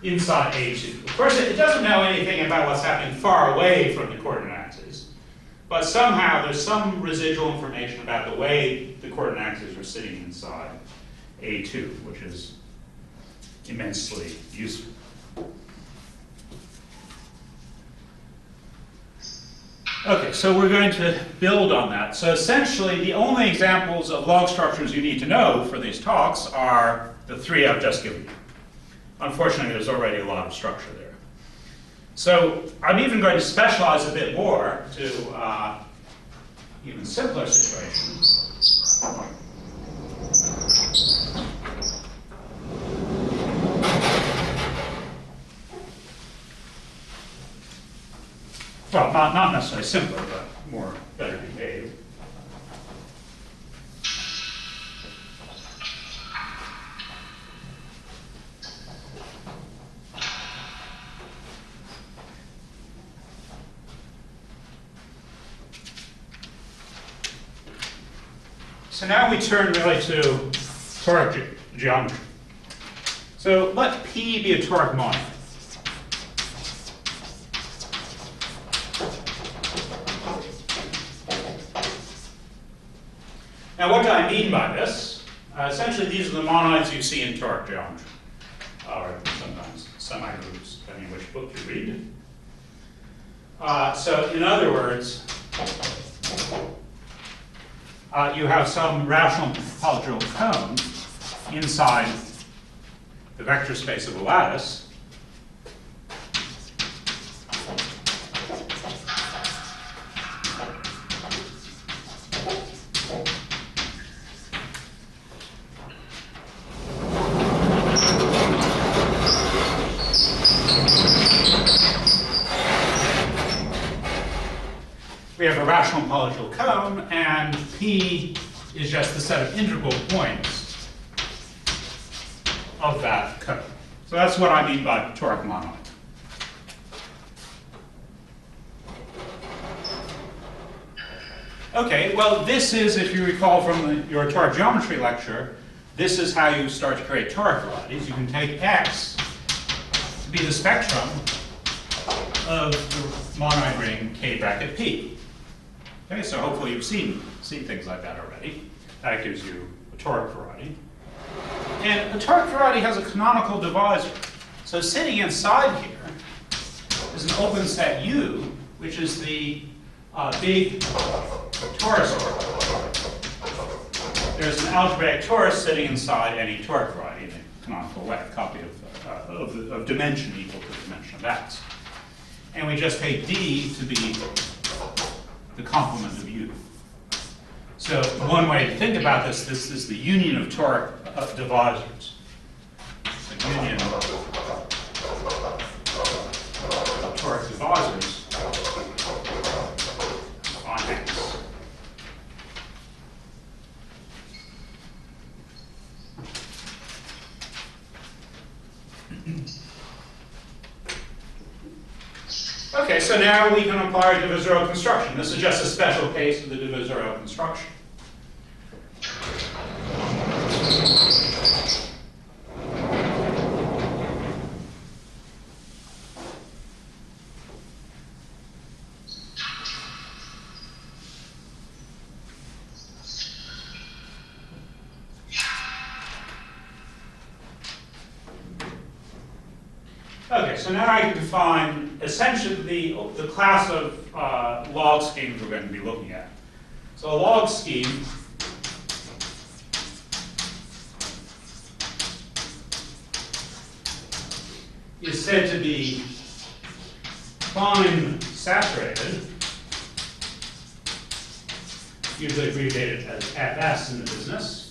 inside A2. Of course, it doesn't know anything about what's happening far away from the coordinate axes, but somehow there's some residual information about the way the coordinate axes are sitting inside A2, which is immensely useful. Okay, so we're going to build on that. So essentially, the only examples of log structures you need to know for these talks are the three I've just given you. Unfortunately, there's already a lot of structure there. So I'm even going to specialize a bit more to even simpler situations. Well, not necessarily simpler, but more better behaved. So now we turn really to toric geometry. So let P be a toric monoid. Now what do I mean by this? Essentially these are the monoids you see in toric geometry, or sometimes semi-groups, depending on which book you read. So in other words, you have some rational polynomial cone inside the vector space of a lattice. We have a rational polynomial cone, and P is just the set of integral points of that cone. So that's what I mean by toric monoid. Okay, well this is, if you recall from your toric geometry lecture, this is how you start to create toric varieties. You can take X to be the spectrum of the monoid ring K bracket P. Okay, so hopefully you've seen things like that already. That gives you a toric variety. And a toric variety has a canonical divisor. So sitting inside here is an open set U, which is the big torus orbit. There's an algebraic torus sitting inside any toric variety in a canonical way, a copy of dimension equal to the dimension of X. And we just take D to be the complement of U. So one way to think about this is the union of toric divisors. The union of toric divisors on X. Okay, so now we can apply our divisorial construction. This is just a special case of the divisorial construction. Okay, so now I can define essentially the class of log schemes we're going to be looking at. So a log scheme is said to be Klein saturated, usually abbreviated as FS in the business.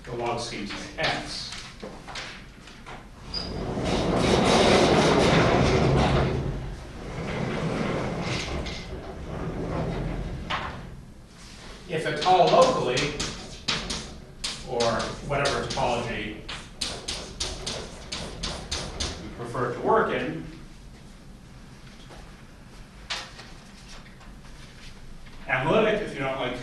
The log schemes like X. if at all locally, or whatever topology we prefer to work in, analytic, if you don't like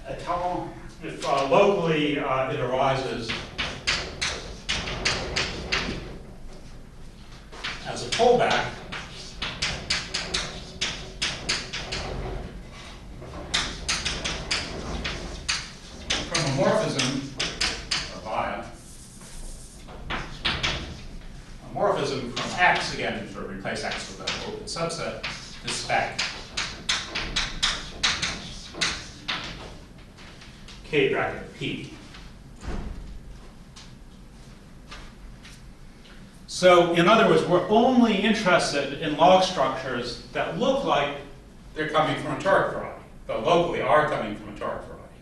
at all, if locally it arises as a pullback, from a morphism, or via a morphism from X, again, sort of replace X with an open subset, to spec K bracket P. So, in other words, we're only interested in log structures that look like they're coming from a toric variety, but locally are coming from a toric variety.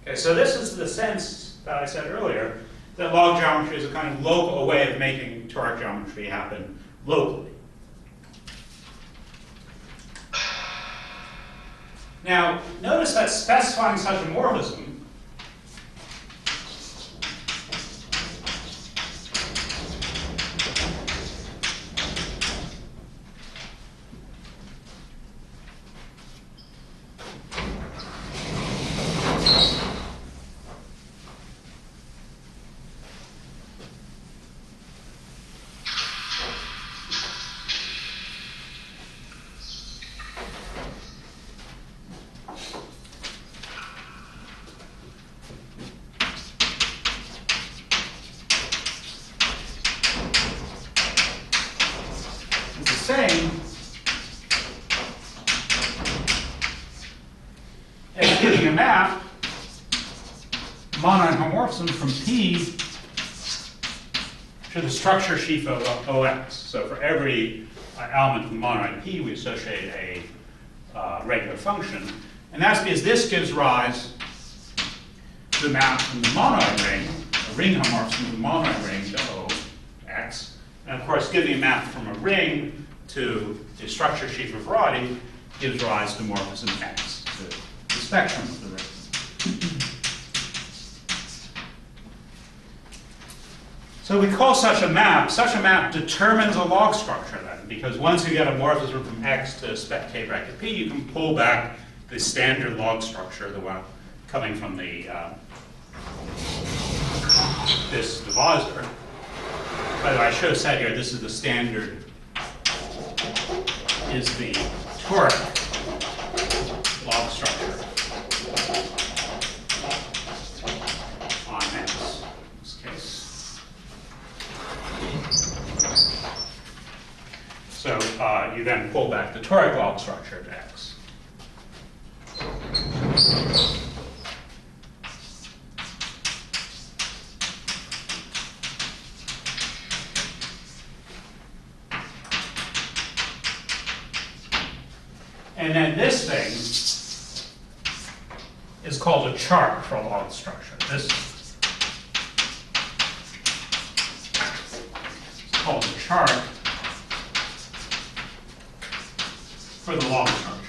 Okay, so this is the sense that I said earlier, that log geometry is a kind of local way of making toric geometry happen locally. Now, notice that specifying such a morphism same as giving a map monoid homomorphism from P to the structure sheaf of OX. So for every element of the monoid P, we associate a regular function. And that's because this gives rise to the map from the monoid ring, a ring homomorphism from the monoid ring to OX. And of course, giving a map from a ring to the structure sheaf of variety gives rise to morphism X, the spectrum of the ring. So we call such a map determines a log structure then, because once you get a morphism from X to spec K bracket P, you can pull back the standard log structure, the one coming from the this divisor. By the way, I should have said here, this is the standard, is the toric log structure on X, in this case. So you then pull back the toric log structure to X. And then this thing is called a chart for a log structure. This is called a chart for the log structure.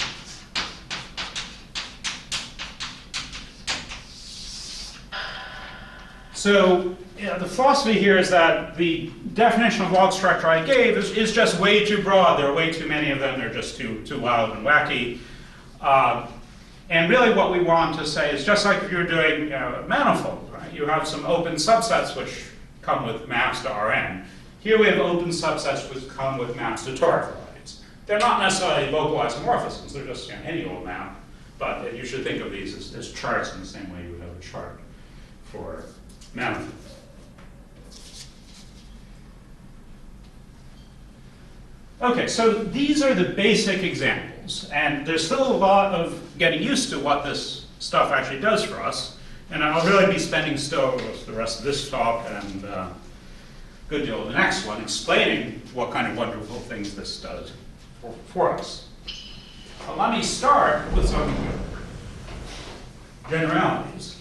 So the philosophy here is that the definition of log structure I gave is just way too broad. There are way too many of them. They're just too wild and wacky. And really what we want to say is just like if you're doing manifold, right? You have some open subsets which come with maps to Rn. Here we have open subsets which come with maps to toric varieties. They're not necessarily localized morphisms. They're just any old map. But you should think of these as charts in the same way you would have a chart for manifold. Okay, so these are the basic examples, and there's still a lot of getting used to what this stuff actually does for us, and I'll really be spending still the rest of this talk and a good deal of the next one explaining what kind of wonderful things this does for us. But let me start with some generalities.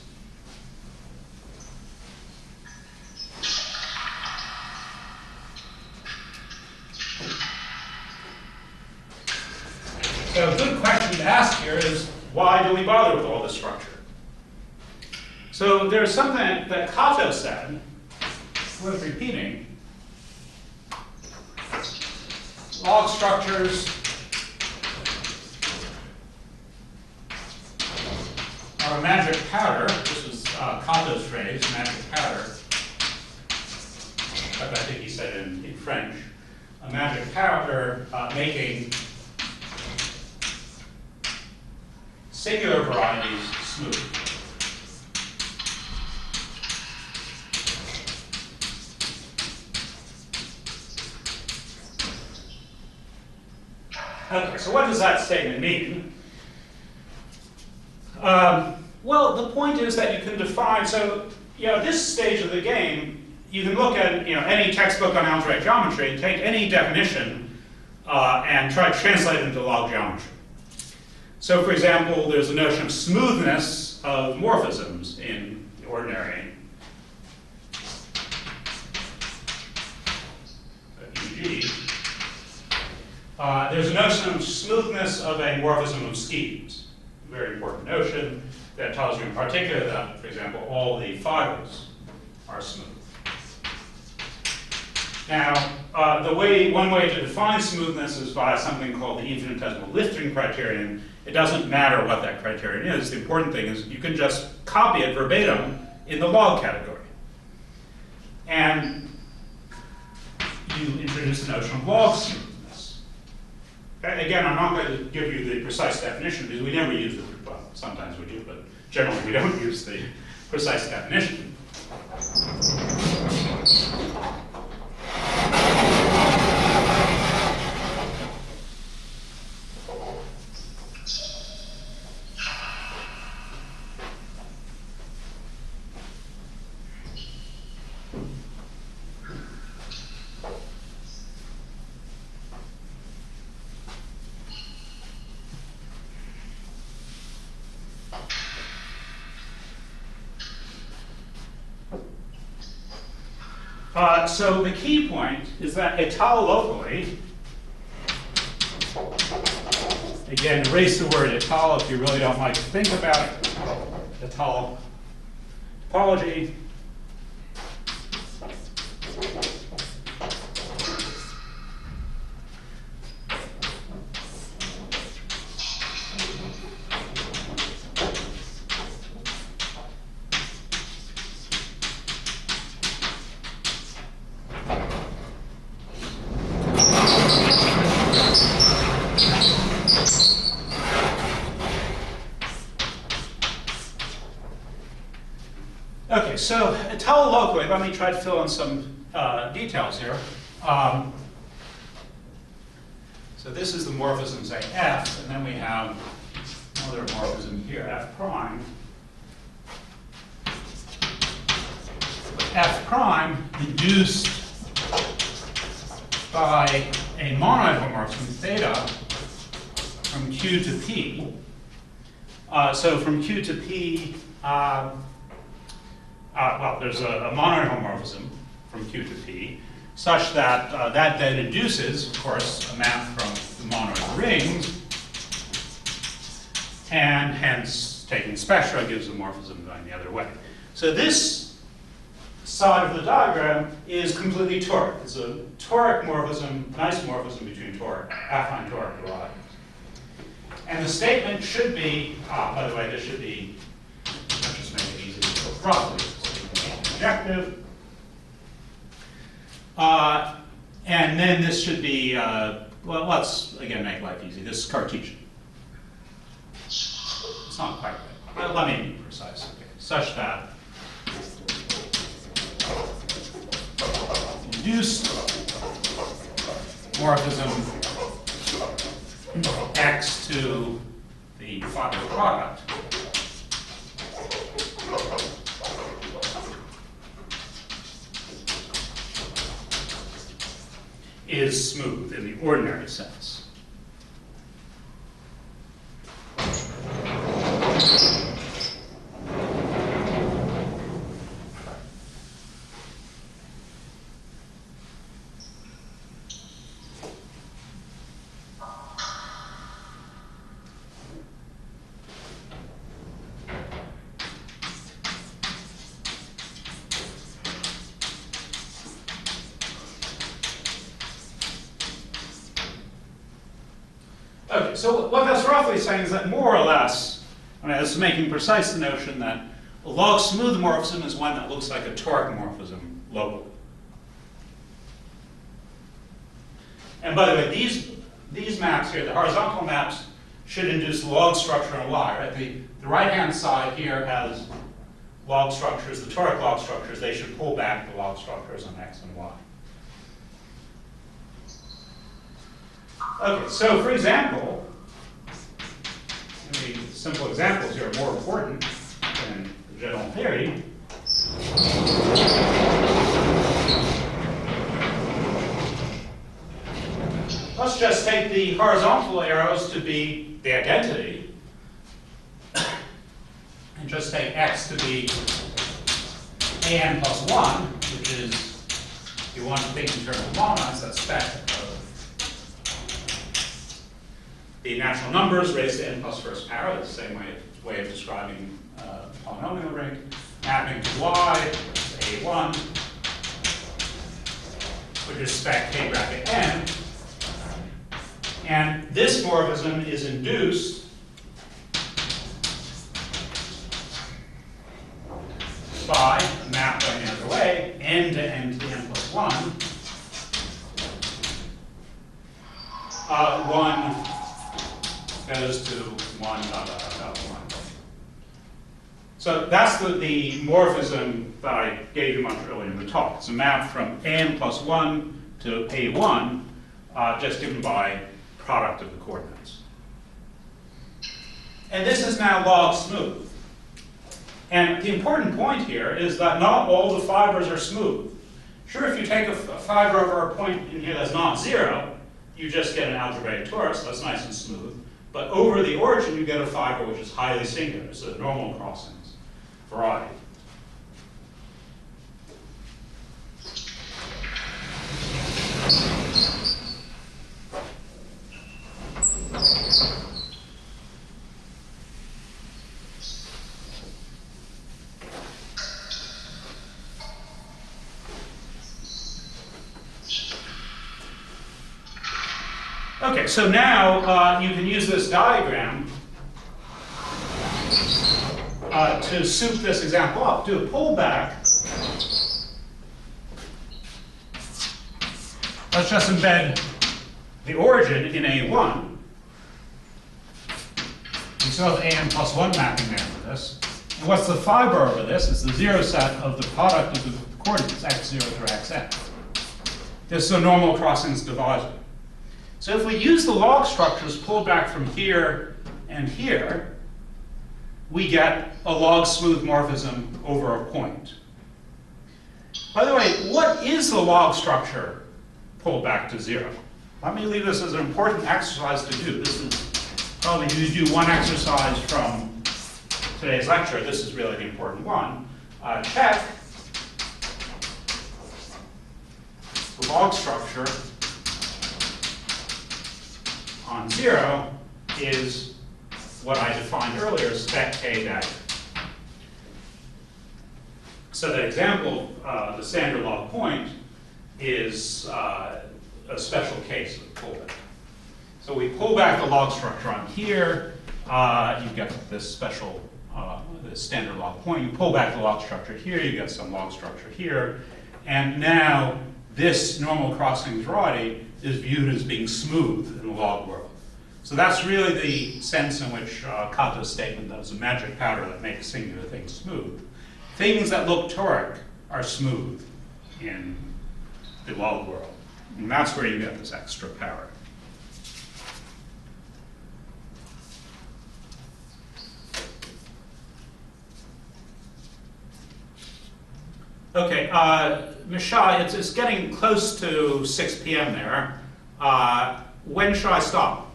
So a good question to ask here is, why do we bother with all this structure? So there's something that Kato said, worth repeating. Log structures are a magic powder. This was Kato's phrase, magic powder. I think he said it in French. A magic powder making singular varieties smooth. Okay, so what does that statement mean? Well, the point is that you can define, so, this stage of the game, you can look at, any textbook on algebraic geometry and take any definition and try to translate it into log geometry. So, for example, there's a notion of smoothness of morphisms in the ordinary. e.g., there's a notion of smoothness of a morphism of schemes. A very important notion that tells you in particular that, for example, all the fibers are smooth. Now, one way to define smoothness is by something called the infinitesimal lifting criterion. It doesn't matter what that criterion is. The important thing is you can just copy it verbatim in the log category. And you introduce the notion of log smoothness. Okay? Again, I'm not going to give you the precise definition because we never use it. Well, sometimes we do, but generally we don't use the precise definition. So the key point is that etalolocally, again, erase the word etal if you really don't like to think about it. Etal topology. Okay, so etalolocally, let me try to fill in some details here. So this is the morphism, say, F, and then we have another morphism here, F prime. F prime reduced by a monoidal morphism, theta, from Q to P. So from Q to P, well, there's a monoidal morphism from Q to P, such that that then induces, of course, a map from the monoid rings, and hence taking spectra gives a morphism going the other way. So this side of the diagram is completely toric. It's a toric morphism, nice morphism between toric, affine toric varieties. And the statement should be, by the way, this should be, let's just make it easy to go properly. Objective. And then this should be, well, let's again make life easy. This is Cartesian. It's not quite right. Let me be precise. Okay. Such that induced morphism X to the fiber product is smooth in the ordinary sense. So what that's roughly saying is that more or less, I mean, this is making precise the notion that a log smooth morphism is one that looks like a toric morphism locally. And by the way, these maps here, the horizontal maps, should induce log structure on Y, right? The right-hand side here has log structures, the toric log structures. They should pull back the log structures on X and Y. Okay, so for example, maybe simple examples here are more important than the general theory. Let's just take the horizontal arrows to be the identity, and just take X to be an plus 1, which is, if you want to think in terms of monomics, that's spec of the natural numbers raised to n plus first power. That's the same way of describing polynomial ring. Mapping to Y, A1, which is spec k bracket n. And this morphism is induced by a map going the other way, n to n to n plus 1. 1 goes to 1 dot dot dot 1. So that's the morphism that I gave you much earlier in the talk. It's a map from n plus 1 to a1, just given by product of the coordinates. And this is now log smooth. And the important point here is that not all the fibers are smooth. Sure, if you take a fiber over a point in here that's not 0, you just get an algebraic torus, that's nice and smooth. But over the origin, you get a fiber which is highly singular, so normal crossings variety. Okay, so now you can use this diagram to soup this example up. Do a pullback. Let's just embed the origin in A1. We still have an plus 1 mapping there for this. And what's the fiber over this? It's the 0 set of the product of the coordinates, x0 through xn. This is a normal crossings divisor. So if we use the log structures pulled back from here and here, we get a log smooth morphism over a point. By the way, what is the log structure pulled back to 0? Let me leave this as an important exercise to do. This is probably you do one exercise from today's lecture. This is really the important one. Check the log structure on 0 is what I defined earlier as spec k dash. So the example, the standard log point, is a special case of pullback. So we pull back the log structure on here, you get this special this standard log point. You pull back the log structure here, you get some log structure here, and now this normal crossing variety is viewed as being smooth in the log world. So that's really the sense in which Kato's statement that it's a magic powder that makes singular things smooth. Things that look toric are smooth in the log world. And that's where you get this extra power. Okay, Misha, it's getting close to 6 p.m. there. When should I stop?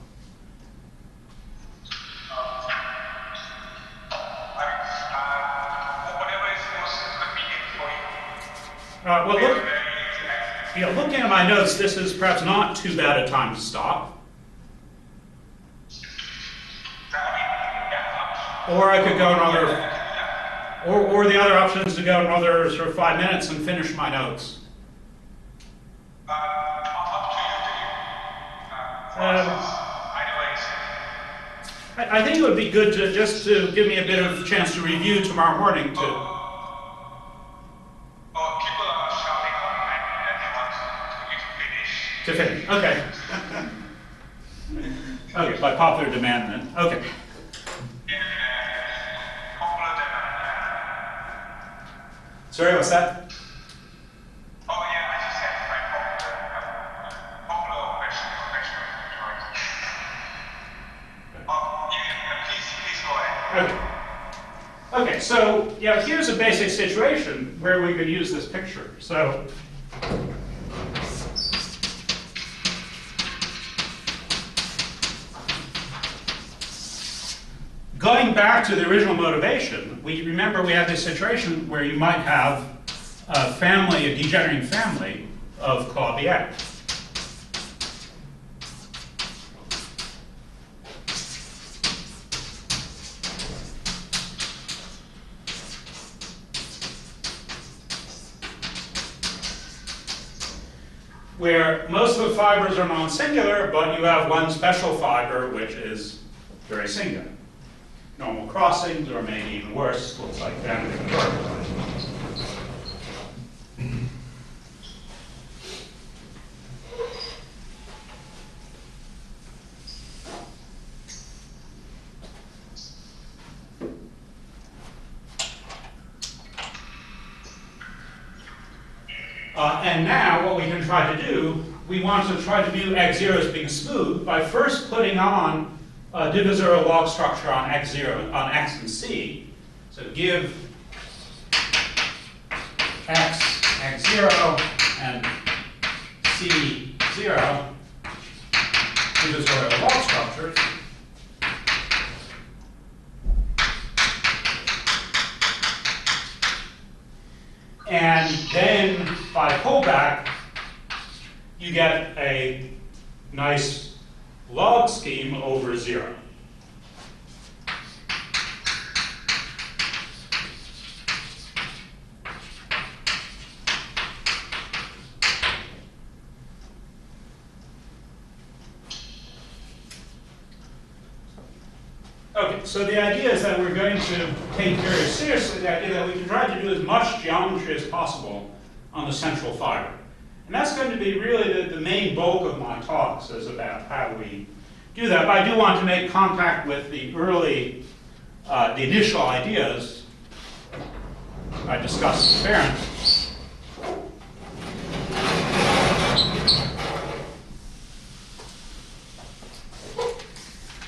Whatever is most convenient for you. Well, looking at my notes, this is perhaps not too bad a time to stop. Or I could go another, or the other option is to go another sort of 5 minutes and finish my notes. Up to you. Anyways, I think it would be good to just to give me a bit of chance to review tomorrow morning too. People are shouting online that they want you to finish. To finish, okay. Okay, by popular demand then, okay. Popular demand. Sorry, what's that? Oh yeah, as you said, quite popular question. Please go ahead. Okay. Okay, so yeah, here's a basic situation where we could use this picture. So going back to the original motivation, we remember we had this situation where you might have a family, a degenerating family of Calabi-Yau. Where most of the fibers are non-singular, but you have one special fiber which is very singular. Normal crossings, or maybe even worse, looks like family curve. And now what we can try to do, we want to try to view x0 as being smooth by first putting on a divisor log structure on x0, on x and c. So give x, x0, and c, 0, divisor log structures. And then by pullback, you get a nice log scheme over 0. Okay, so the idea is that we're going to take very seriously the idea that we can try to do as much geometry as possible on the central fiber. And that's going to be really the main bulk of my talks, is about how we do that. But I do want to make contact with the early, the initial ideas I discussed with Bernd.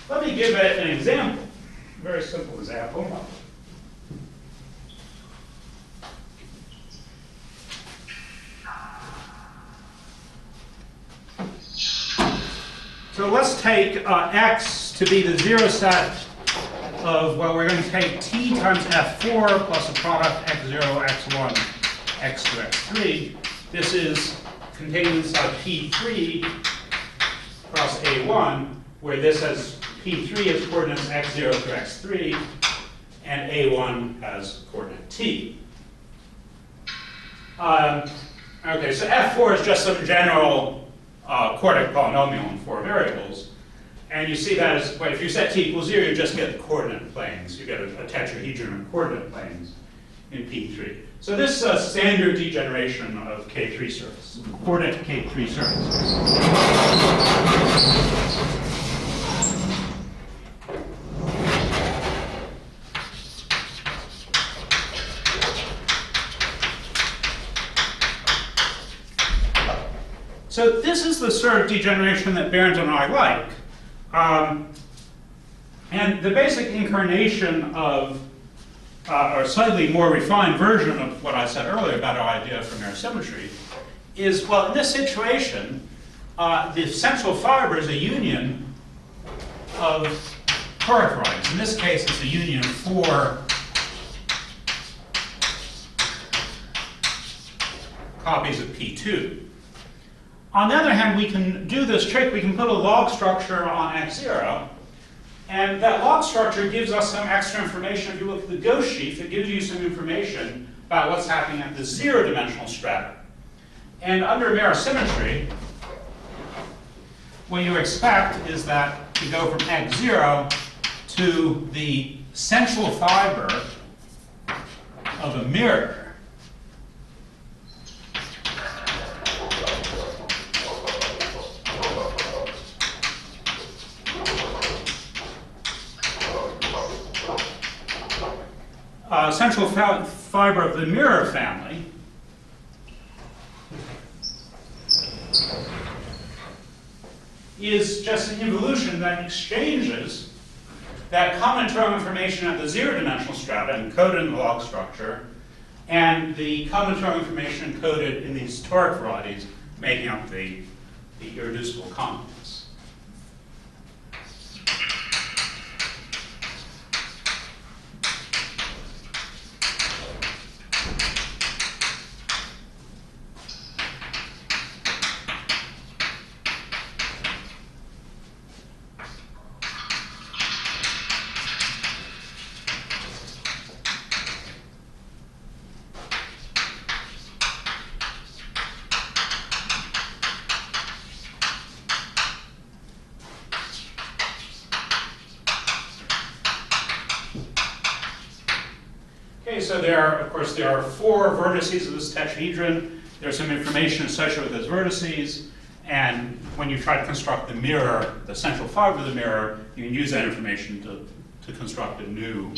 Let me give an example, a very simple example. So let's take x to be the 0 set of, well, we're going to take t times f4 plus a product x0, x1, x2, x3. This is contained inside p3 cross a1, where this has p3 has coordinates x0 through x3, and a1 has coordinate t. Okay, so f4 is just some general quartic polynomial in 4 variables. And you see that as, well, if you set t equals 0, you just get the coordinate planes. You get a tetrahedron of coordinate planes in P3. So this is a standard degeneration of K3 surface, coordinate K3 surface. So this is the sort of degeneration that Bernd and I like. And the basic incarnation of, or slightly more refined version of what I said earlier about our idea for mirror symmetry is, well, in this situation, the central fiber is a union of toric varieties. In this case, it's a union of 4 copies of P2. On the other hand, we can do this trick. We can put a log structure on x0, and that log structure gives us some extra information. If you look at the Gauss sheaf, it gives you some information about what's happening at the 0-dimensional strata. And under mirror symmetry, what you expect is that to go from x0 to the central fiber of a mirror, central fiber of the mirror family is just an involution that exchanges that combinatorial information at the zero-dimensional strata encoded in the log structure and the combinatorial information encoded in these toric varieties making up the irreducible complements. So of course, there are 4 vertices of this tetrahedron. There's some information associated with those vertices. And when you try to construct the mirror, the central fiber of the mirror, you can use that information to construct a new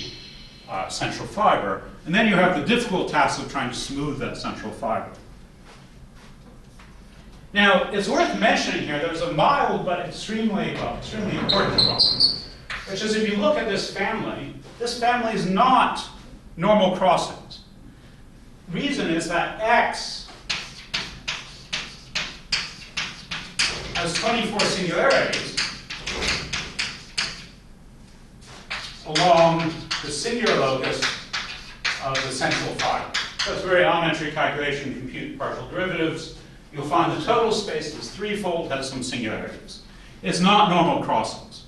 central fiber. And then you have the difficult task of trying to smooth that central fiber. Now, it's worth mentioning here, there's a mild but extremely important problem, which is if you look at this family is not normal crossings. Reason is that X has 24 singularities along the singular locus of the central fiber. So it's a very elementary calculation to compute partial derivatives. You'll find the total space is threefold, has some singularities. It's not normal crossings.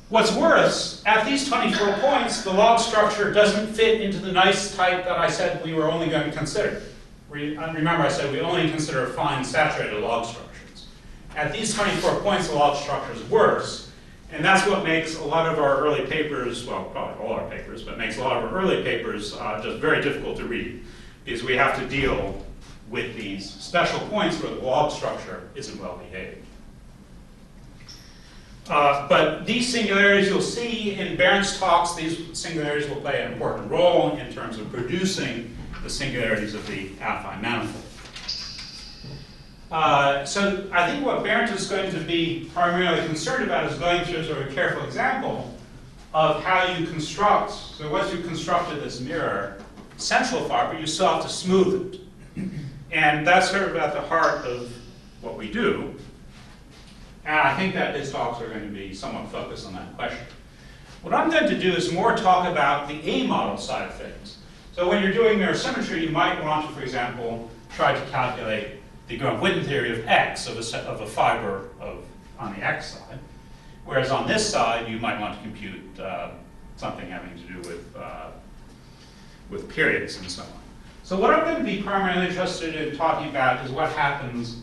What's worse, at these 24 points, the log structure doesn't fit into the nice type that I said we were only going to consider. Remember I said we only consider fine saturated log structures. At these 24 points, the log structure is worse, and that's what makes a lot of our early papers, well, probably all our papers, but makes a lot of our early papers just very difficult to read, because we have to deal with these special points where the log structure isn't well behaved. But these singularities you'll see in Bernd's talks, these singularities will play an important role in terms of producing the singularities of the affine manifold. So I think what Bernd is going to be primarily concerned about is going through sort of a careful example of how you construct, so once you've constructed this mirror central fiber, you still have to smooth it. And that's sort of at the heart of what we do. And I think that his talks are going to be somewhat focused on that question. What I'm going to do is more talk about the A model side of things. So when you're doing mirror symmetry, you might want to, for example, try to calculate the Gromov-Witten theory of X, of a fiber on the X side. Whereas on this side, you might want to compute something having to do with periods and so on. So what I'm going to be primarily interested in talking about is what happens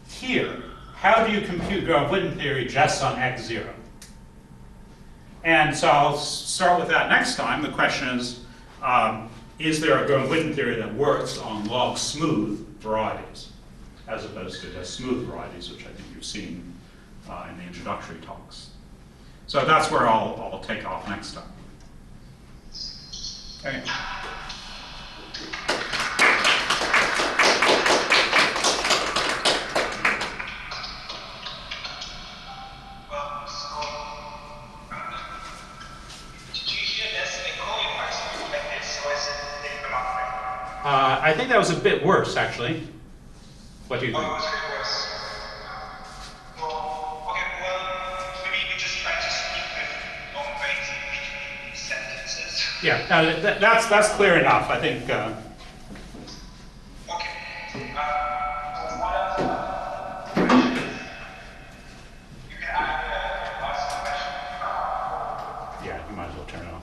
here. How do you compute Gromov-Witten theory just on x0? And so I'll start with that next time. The question is there a Gromov-Witten theory that works on log smooth varieties, as opposed to just smooth varieties, which I think you've seen in the introductory talks. So that's where I'll take off next time. Okay. I think that was a bit worse, actually. What do you think? Oh, it was a bit worse. Well, okay, well, maybe we just try to speak with long breaks between sentences. Yeah, that's clear enough, I think. Okay. What else? You can add a last question. Yeah, you might as well turn it on.